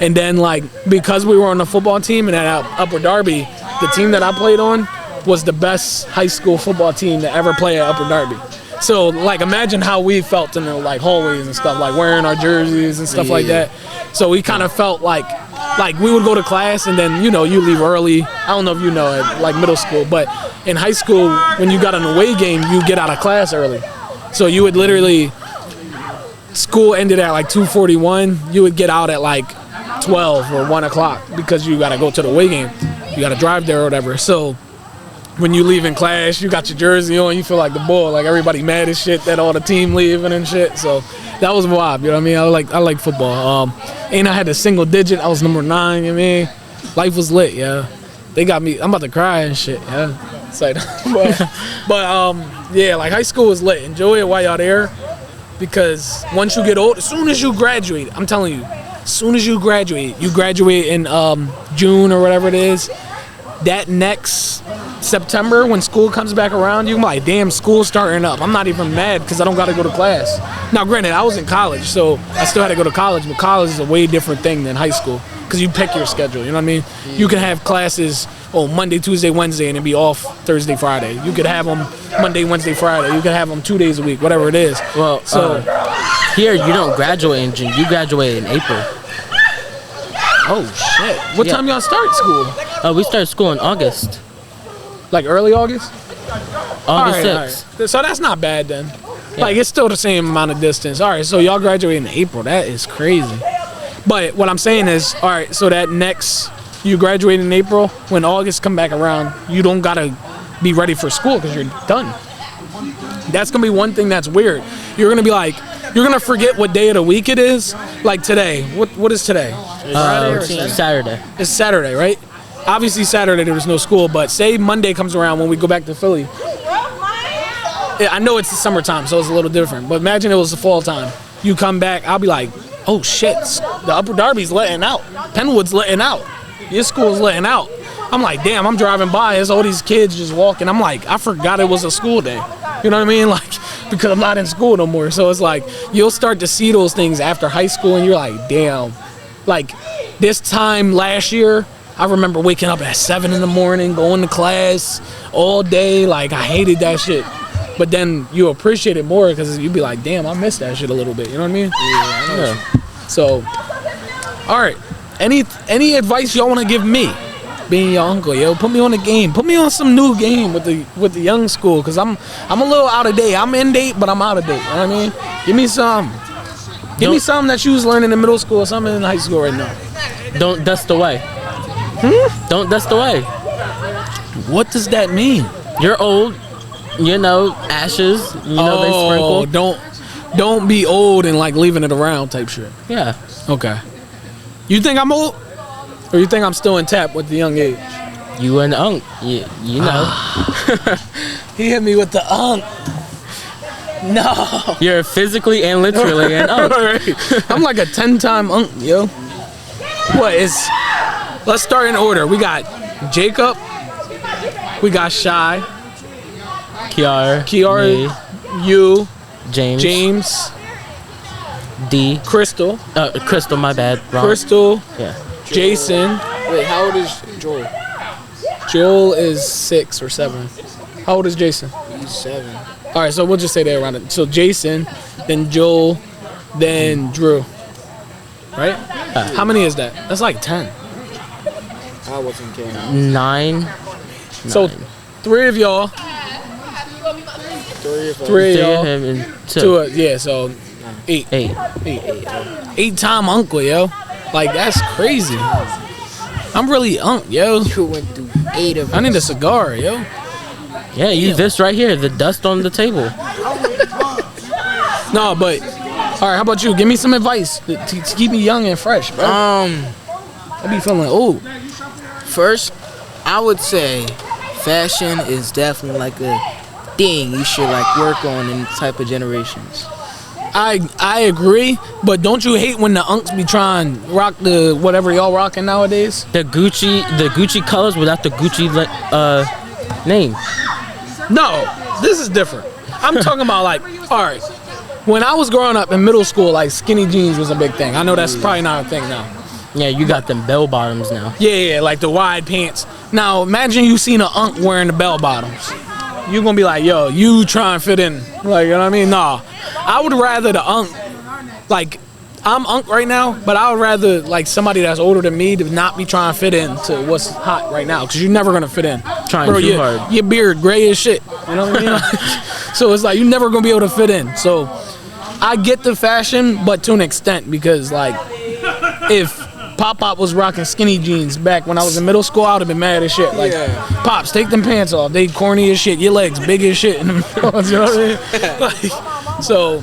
And then, like, because we were on the football team and at Upper Darby, the team that I played on was the best high school football team to ever play at Upper Darby. So, like, imagine how we felt in the, like, hallways and stuff, like, wearing our jerseys and stuff like that. So we kind of felt like we would go to class and then, you know, you leave early. I don't know if you know at, like, middle school. But in high school, when you got an away game, you get out of class early. So you would literally, school ended at, like, 2:41. You would get out at, like, 12 or 1 o'clock because you got to go to the away game. You got to drive there or whatever. So when you leave in class, you got your jersey on, you feel like the bull, like everybody mad as shit that all the team leaving and shit. So that was a vibe, you know what I mean? I like football. And I had a single digit. I was number 9, you know what I mean? Life was lit, yeah. They got me, I'm about to cry and shit, yeah. It's like, but yeah, like high school was lit. Enjoy it while y'all there, because once you get old, as soon as you graduate, I'm telling you, as soon as you graduate in June or whatever it is, that next September when school comes back around, you're like, damn, school's starting up. I'm not even mad because I don't got to go to class. Now, granted, I was in college, so I still had to go to college, but college is a way different thing than high school because you pick your schedule, you know what I mean? You can have classes on Monday, Tuesday, Wednesday, and then be off Thursday, Friday. You could have them Monday, Wednesday, Friday. You could have them 2 days a week, whatever it is. Well, so here you don't graduate in June. You graduate in April. Oh, shit. What time y'all start school? We start school in August. Like early August? August 6th. All right. So that's not bad then. Yeah. Like it's still the same amount of distance. All right, so y'all graduate in April. That is crazy. But what I'm saying is, all right, so that next, you graduate in April, when August come back around, you don't got to be ready for school because you're done. That's going to be one thing that's weird. You're going to be like, you're going to forget what day of the week it is. Like today. What is today? Friday or Saturday. It's Saturday, right? Obviously Saturday there was no school, but say Monday comes around when we go back to Philly. I know it's the summertime, so it's a little different, but imagine it was the fall time. You come back, I'll be like, oh shit, the Upper Darby's letting out. Penwood's letting out. Your school's letting out. I'm like, damn, I'm driving by, there's all these kids just walking. I'm like, I forgot it was a school day. You know what I mean? Like, because I'm not in school no more. So it's like, you'll start to see those things after high school and you're like, damn. Like, this time last year, I remember waking up at 7 in the morning, going to class all day. Like, I hated that shit. But then you appreciate it more because you'd be like, damn, I missed that shit a little bit. You know what I mean? Yeah. So, all right. Any advice y'all want to give me? being your uncle, yo. Put me on the game. Put me on some new game with the young school, cause I'm a little out of date. I'm in date, but I'm out of date. You know what I mean? Give me some. Give me something that you was learning in middle school or something in high school right now. Don't dust away. Don't dust away. What does that mean? You're old. You know, ashes. You know they sprinkle. Don't be old and like leaving it around type shit. Yeah. Okay. You think I'm old? Or you think I'm still intact with the young age? You and Unc. You know. He hit me with the unk. No. You're physically and literally an Unc. I'm like a 10-time unk, yo. Let's start in order. We got Jacob. We got Shy. Kiara. Me, you. James. D. Crystal. Crystal, my bad. Wrong. Crystal. Yeah. Jason. Wait, how old is Joel? Joel is 6 or 7. How old is Jason? He's 7. All right, so we'll just say they're around it. So Jason, then Joel, then Drew. Right? How many is that? That's like 10. I wasn't counting. 9. So 3 of y'all. 3 of y'all. Him and 2. Yeah, so 8. 8. 8-time uncle, yo. Like, that's crazy. I'm really unk, yo. You went through 8 of I need a cigar, yo. Yeah, use this right here. The dust on the table. No, but all right. How about you? Give me some advice to keep me young and fresh, bro. I be feeling old. First, I would say fashion is definitely like a thing you should like work on in type of generations. I agree, but don't you hate when the unks be trying to rock the whatever y'all rocking nowadays? The Gucci colors without the Gucci name. No, this is different. I'm talking about like, all right. When I was growing up in middle school, like skinny jeans was a big thing. I know that's probably not a thing now. Yeah, you got them bell bottoms now. Yeah, like the wide pants. Now imagine you seen an unk wearing the bell bottoms. You gonna be like, yo, you trying to fit in. Like, you know what I mean? Nah. I would rather the unk, like, I'm unk right now, but I would rather like somebody that's older than me to not be trying to fit in to what's hot right now, because you're never gonna fit in. Trying too hard. Your beard gray as shit. You know what I mean? So it's like you're never gonna be able to fit in. So I get the fashion, but to an extent, because like if Pop was rocking skinny jeans back when I was in middle school, I would have been mad as shit. Like, Pops, take them pants off. They corny as shit. Your legs big as shit. In them clothes, you know what I mean? Like, so,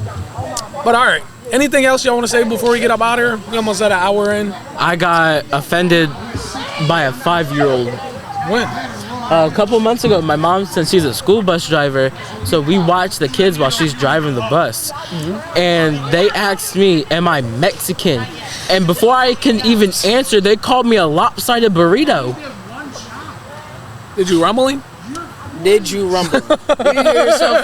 but all right. Anything else y'all want to say before we get up out here? We almost at an hour in. I got offended by a 5-year-old. When? A couple months ago, my mom, since she's a school bus driver, so we watch the kids while she's driving the bus. And they asked me, am I Mexican? And before I can even answer, they called me a lopsided burrito. Did you rumbling? Did you rumble? You hear yourself,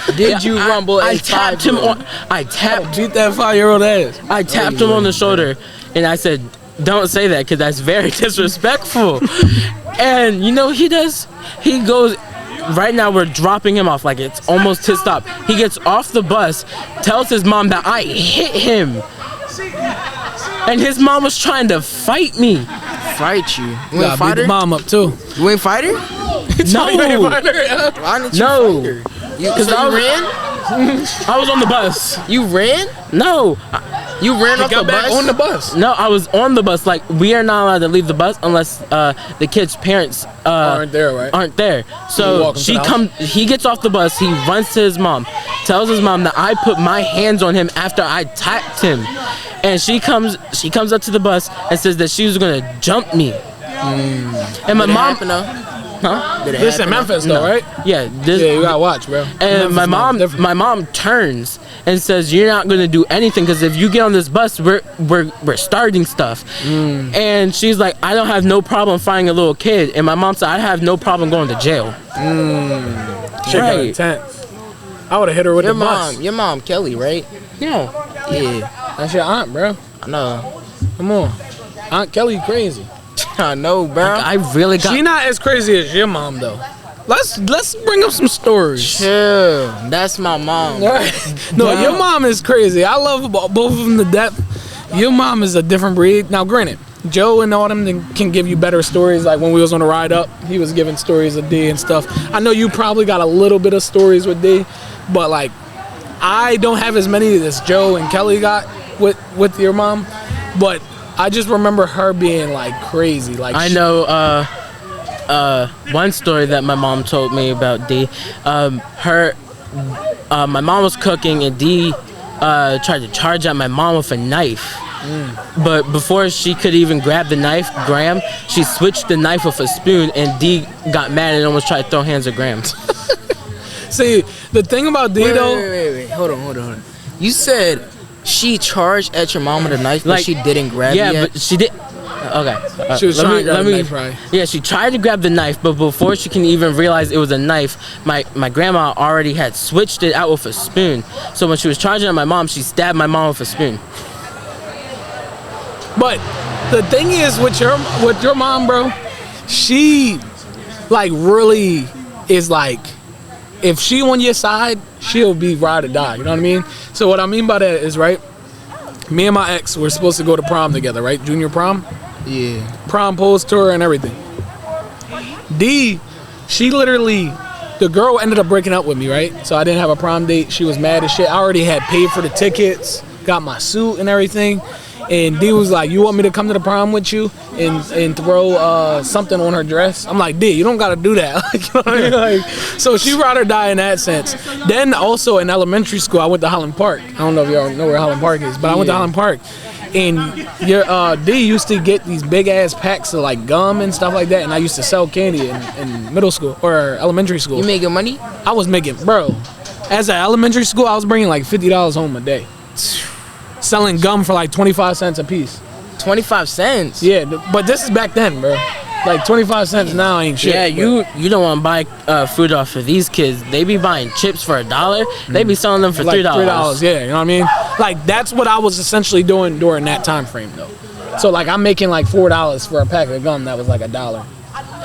bro? Did you rumble? I tapped him on. I tapped. Beat that 5-year-old ass. I tapped him on the shoulder, and I said, "Don't say that, because that's very disrespectful." And you know what he does? He goes. Right now we're dropping him off, like it's almost his stop. He gets off the bus, tells his mom that I hit him, and his mom was trying to fight me. Fight you? You Gotta ain't fight beat the her? mom up too. You ain't fight her? No, Why didn't you No. fight her? You, because so I you ran. I was on the bus. You ran? No, You ran off the Got back bus? on the bus. no, I was on the bus. Like, we are not allowed to leave the bus unless the kid's parents Aren't there, right? aren't there. You So walk him to the house? he gets off the bus, he runs to his mom, tells his mom that I put my hands on him after I tapped him. And she comes up to the bus and says that she was gonna jump me. And my Did it mom, happen, though? huh? Did it This in happen, though? Memphis though, right? Yeah, this, Yeah, you gotta watch, bro. and Memphis mom's different. my mom turns and says, "You're not gonna do anything, because if you get on this bus, we're starting stuff." And she's like, "I don't have no problem fighting a little kid." And my mom said, "I have no problem going to jail." Shit got Right. intense. I would have hit her with Your the bus. mom, your mom, Kelly, right? Yeah. Yeah, That's your aunt, bro. I know. Come on. Aunt Kelly crazy. I know, bro. I really got. She not as crazy as your mom though. Let's bring up some stories. Chill. That's my mom. No, Wow. your mom is crazy. I love both of them to death. Your mom is a different breed. Now, granted, Joe and all them can give you better stories. Like when we was on the ride up, he was giving stories of D and stuff. I know you probably got a little bit of stories with D, but like I don't have as many as Joe and Kelly got with your mom. But I just remember her being like crazy. Like I know one story that my mom told me about D. My mom was cooking and D tried to charge at my mom with a knife. But before she could even grab the knife, Graham, she switched the knife with a spoon, and D got mad and almost tried to throw hands at Graham. See, the thing about D though. Wait. Hold on. You said she charged at your mom with a knife, but she didn't grab it yet? Yeah, but she did. Okay. She was trying to grab the knife, right? Yeah, she tried to grab the knife, but before she can even realize it was a knife, my grandma already had switched it out with a spoon. So when she was charging at my mom, she stabbed my mom with a spoon. But the thing is with your mom, bro, she like really is like, if she on your side, she'll be ride or die. You know what I mean? So what I mean by that is, right, me and my ex were supposed to go to prom together, right? Junior prom. Yeah. Prom pose tour and everything. D, she literally, the girl ended up breaking up with me, right? So I didn't have a prom date. She was mad as shit. I already had paid for the tickets, got my suit and everything. And D was like, you want me to come to the prom with you and throw something on her dress? I'm like, D, you don't got to do that. Like, you know what I mean? Like, so she ride or die in that sense. Then also in elementary school, I went to Holland Park. I don't know if y'all know where Holland Park is, but I went to Holland Park. And your D used to get these big ass packs of like gum and stuff like that. And I used to sell candy in middle school or elementary school. You making money? I was making, bro, as an elementary school, I was bringing like $50 home a day. Selling gum for like 25 cents a piece. 25 cents? Yeah, but this is back then, bro. Like 25 cents now ain't shit. Yeah, you don't want to buy food off for these kids. They be buying chips for $1. They be selling them for like $3. $3, yeah, you know what I mean? Like that's what I was essentially doing during that time frame though. So like I'm making like $4 for a pack of gum that was like $1.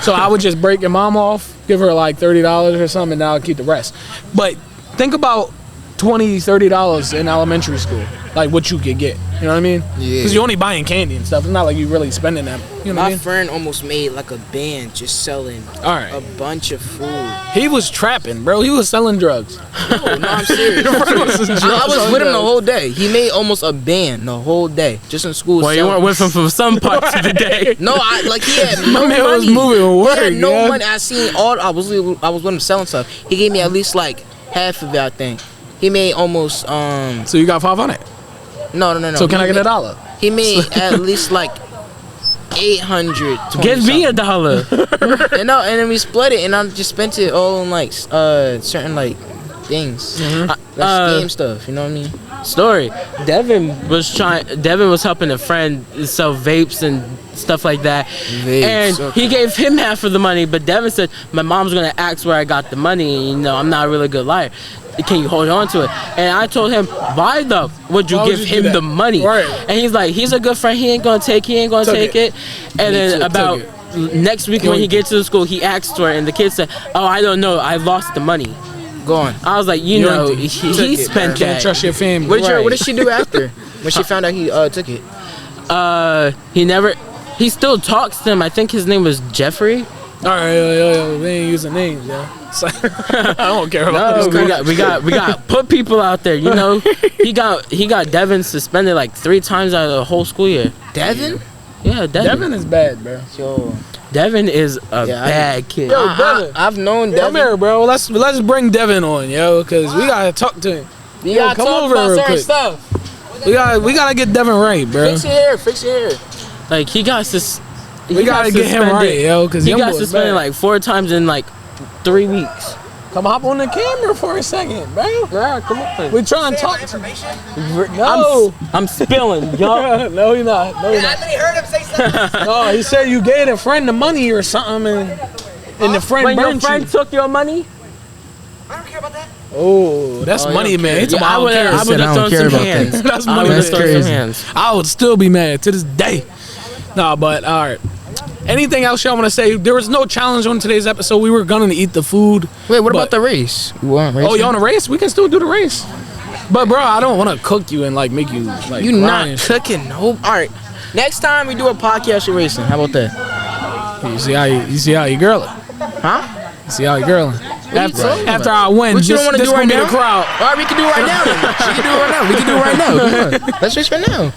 So I would just break your mom off, give her like $30 or something, and I'll keep the rest. But think about $20, $30 in elementary school, like what you could get. You know what I mean? Yeah. Because you're only buying candy and stuff. It's not like you really spending that. You know what I My mean? friend almost made like a band just selling a bunch of food. He was trapping, bro. He was selling drugs. No, I'm serious. I was with him the whole day. He made almost a band the whole day, just in school. Well, you weren't with him for some parts of the day. No, he had no My man money. was moving with work, He had no yeah. money. I was with him selling stuff. He gave me at least like half of it, I think. He made almost So you got 500. No. So can I get $1? He made at least like 800. Give me $1. And then we split it, and I just spent it all on like certain like things, like game stuff. You know what I mean? Story. Devin was helping a friend sell vapes and stuff like that. And he gave him half of the money, but Devin said, my mom's gonna ask where I got the money, and I'm not a really good liar. Can you hold on to it? And I told him, why would you give him the money? Right. And he's like, he's a good friend, he ain't gonna take it. And then about next week when he gets to the school, he asked for it, and the kid said, oh, I don't know, I lost the money. Go on. I was like, he spent Can't that. trust your family. What did she do after when she found out he took it? He still talks to him. I think his name was Jeffrey. All right, yo, they ain't using names, yo. I don't care about No, this. we got put people out there. You know, he got Devin suspended like 3 times out of the whole school year. Devin? Yeah, Devin is bad, bro. Yo, Devin is a bad kid. Yo, Devin. I've known Come Devin. here, bro. Let's bring Devin on, yo, because we gotta talk to him. You gotta come talk over about real certain quick. stuff. We gotta get Devin right, bro. Fix your hair. Like he got We gotta get him right, yo, because he got suspended like 4 times in like 3 weeks. Come hop on the camera for a second, bro. Yeah, come on. We trying to talk to him. No. I'm spilling, yo. No, you're not. No, you're not. I heard him say something. No, he said you gave a friend the money or something, and the friend When your burnt friend you. took your money, I don't care about that. Oh, that's money, man. He I would have thrown some hands. That's I money, would have man. thrown some hands. I would still be mad to this day. Nah, but all right. Anything else y'all want to say? There was no challenge on today's episode. We were gonna eat the food. Wait, what about the race? You want race? Oh, you on a race? We can still do the race. But bro, I don't want to cook you and like make you like. You grind not and shit. cooking? No. All right. Next time we do a podcast with racing. How about that? You see how you girling? Huh? You see how you girling? After I win, What you don't want to do right now? The crowd. All right, we can do it right now. Then. We can do it right now. We can do it right now. Come on. Let's race right now.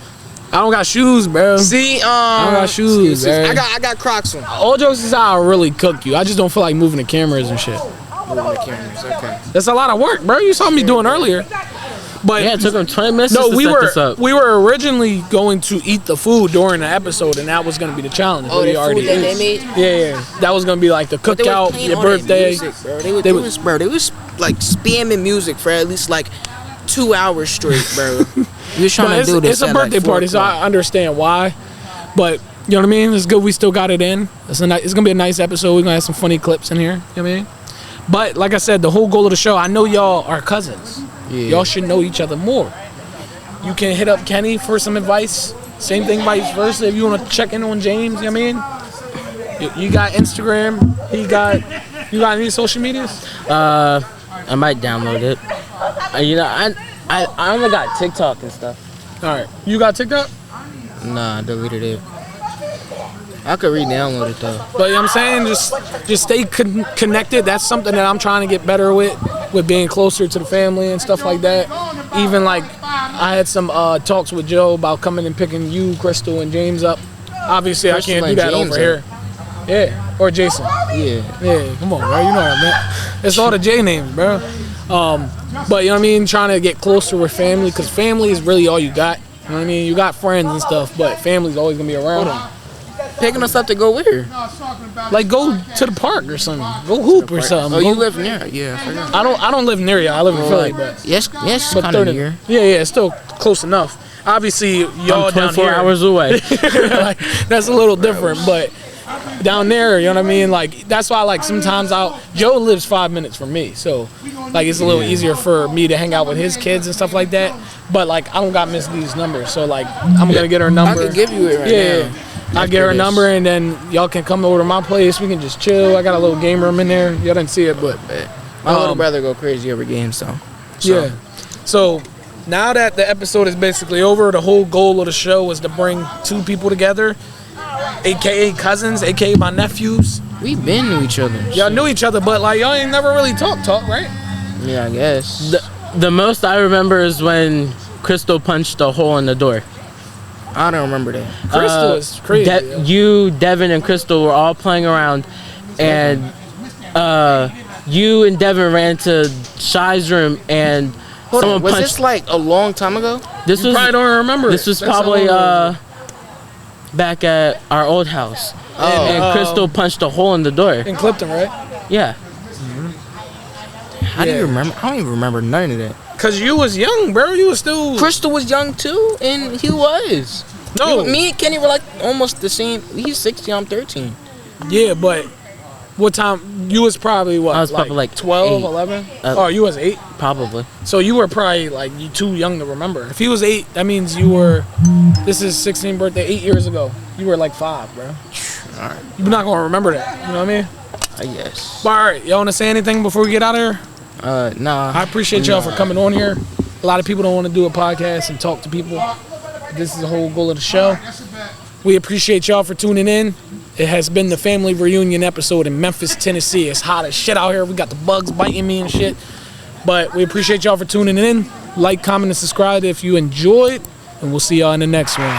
I don't got shoes, bro. See, I don't got shoes, excuses. man. I got Crocs on. All jokes is how I really cook you. I just don't feel like moving the cameras and shit. Moving the cameras, okay. That's a lot of work, bro. You saw me doing earlier. But Yeah, it took him 20 minutes no, just to we set were this up. we were originally going to eat the food during the episode, and that was gonna be the challenge. Oh, but the we already food that ate. they made? Yeah, that was gonna be like the But they was cookout, playing your all that birthday. music, bro. They was like spamming music for at least like 2 hours straight, bro. We was trying But to do this. it's a at, birthday like, 4 party, so o'clock. I understand why. But you know what I mean? It's good we still got it in. It's gonna be a nice episode. We're gonna have some funny clips in here. You know what I mean? But like I said, the whole goal of the show, I know y'all are cousins. Yeah. Y'all should know each other more. You can hit up Kenny for some advice. Same thing vice versa. If you want to check in on James, you know what I mean? You got Instagram. You got any social medias? I might download it. You know, I only got TikTok and stuff. All right. You got TikTok? Nah, I deleted it. I could re-download it though. But you know what I'm saying? Just stay connected. That's something that I'm trying to get better with being closer to the family and stuff like that. Even like I had some talks with Joe about coming and picking you, Crystal, and James up. Obviously, Crystal I can't do and that James over here. Yeah, or Jason. Yeah. Yeah, come on, bro. You know what I meant. It's all the J names, bro. But you know what I mean? Trying to get closer with family, because family is really all you got. You know what I mean? You got friends and stuff, but family's always gonna be around. Picking us up to go where? Like go to the park or something. Go hoop or something. Oh, Go- you live near? Yeah, I forgot. I don't live near you. I live in Philly, but Yes, but kind of 30 near. Yeah, it's still close enough. Obviously, y'all I'm down 24 here, hours away. like, that's a little different, but down there, you know what I mean? Like that's why, like sometimes Joe lives 5 minutes from me, so like it's a little easier for me to hang out with his kids and stuff like that. But like I don't got Miss D's number, so like I'm gonna get her number. I can give you it right Yeah. now. I get her number and then y'all can come over to my place. We can just chill. I got a little game room in there. Y'all didn't see it, but My little brother go crazy over games, so. yeah. So now that the episode is basically over, the whole goal of the show was to bring two people together, aka cousins, aka my nephews. We been to each other. Y'all knew each other, but like y'all ain't never really talk, right? Yeah, I guess. The most I remember is when Crystal punched a hole in the door. I don't remember that. Crystal is crazy. yo. You, Devin, and Crystal were all playing around, and you and Devin ran to Shy's room, and Hold someone on, was punched. this like a long time ago? This You was probably don't remember. this was That's how probably long it back at our old house, and Crystal punched a hole in the door. in Clifton, right? Yeah, How do you remember? I don't even remember none of that. Cause you was young, bro. You was still Crystal was young too, and he was. no. Me and Kenny were like almost the same. He's 16, I'm 13. Yeah, but what time? You was probably what? I was probably like 12, 8. 11? Oh, you was 8? probably. So you were probably like you too young to remember. If he was 8, that means you were. This is 16th birthday, 8 years ago. You were like 5, bro. All right. You're not gonna remember that. You know what I mean? Yes. But all right, y'all wanna say anything before we get out of here? Nah. I appreciate y'all for coming on here. A lot of people don't want to do a podcast and talk to people. This is the whole goal of the show. We appreciate y'all for tuning in. It has been the family reunion episode in Memphis, Tennessee. It's hot as shit out here. We got the bugs biting me and shit. But we appreciate y'all for tuning in. Like, comment, and subscribe if you enjoyed. And we'll see y'all in the next one.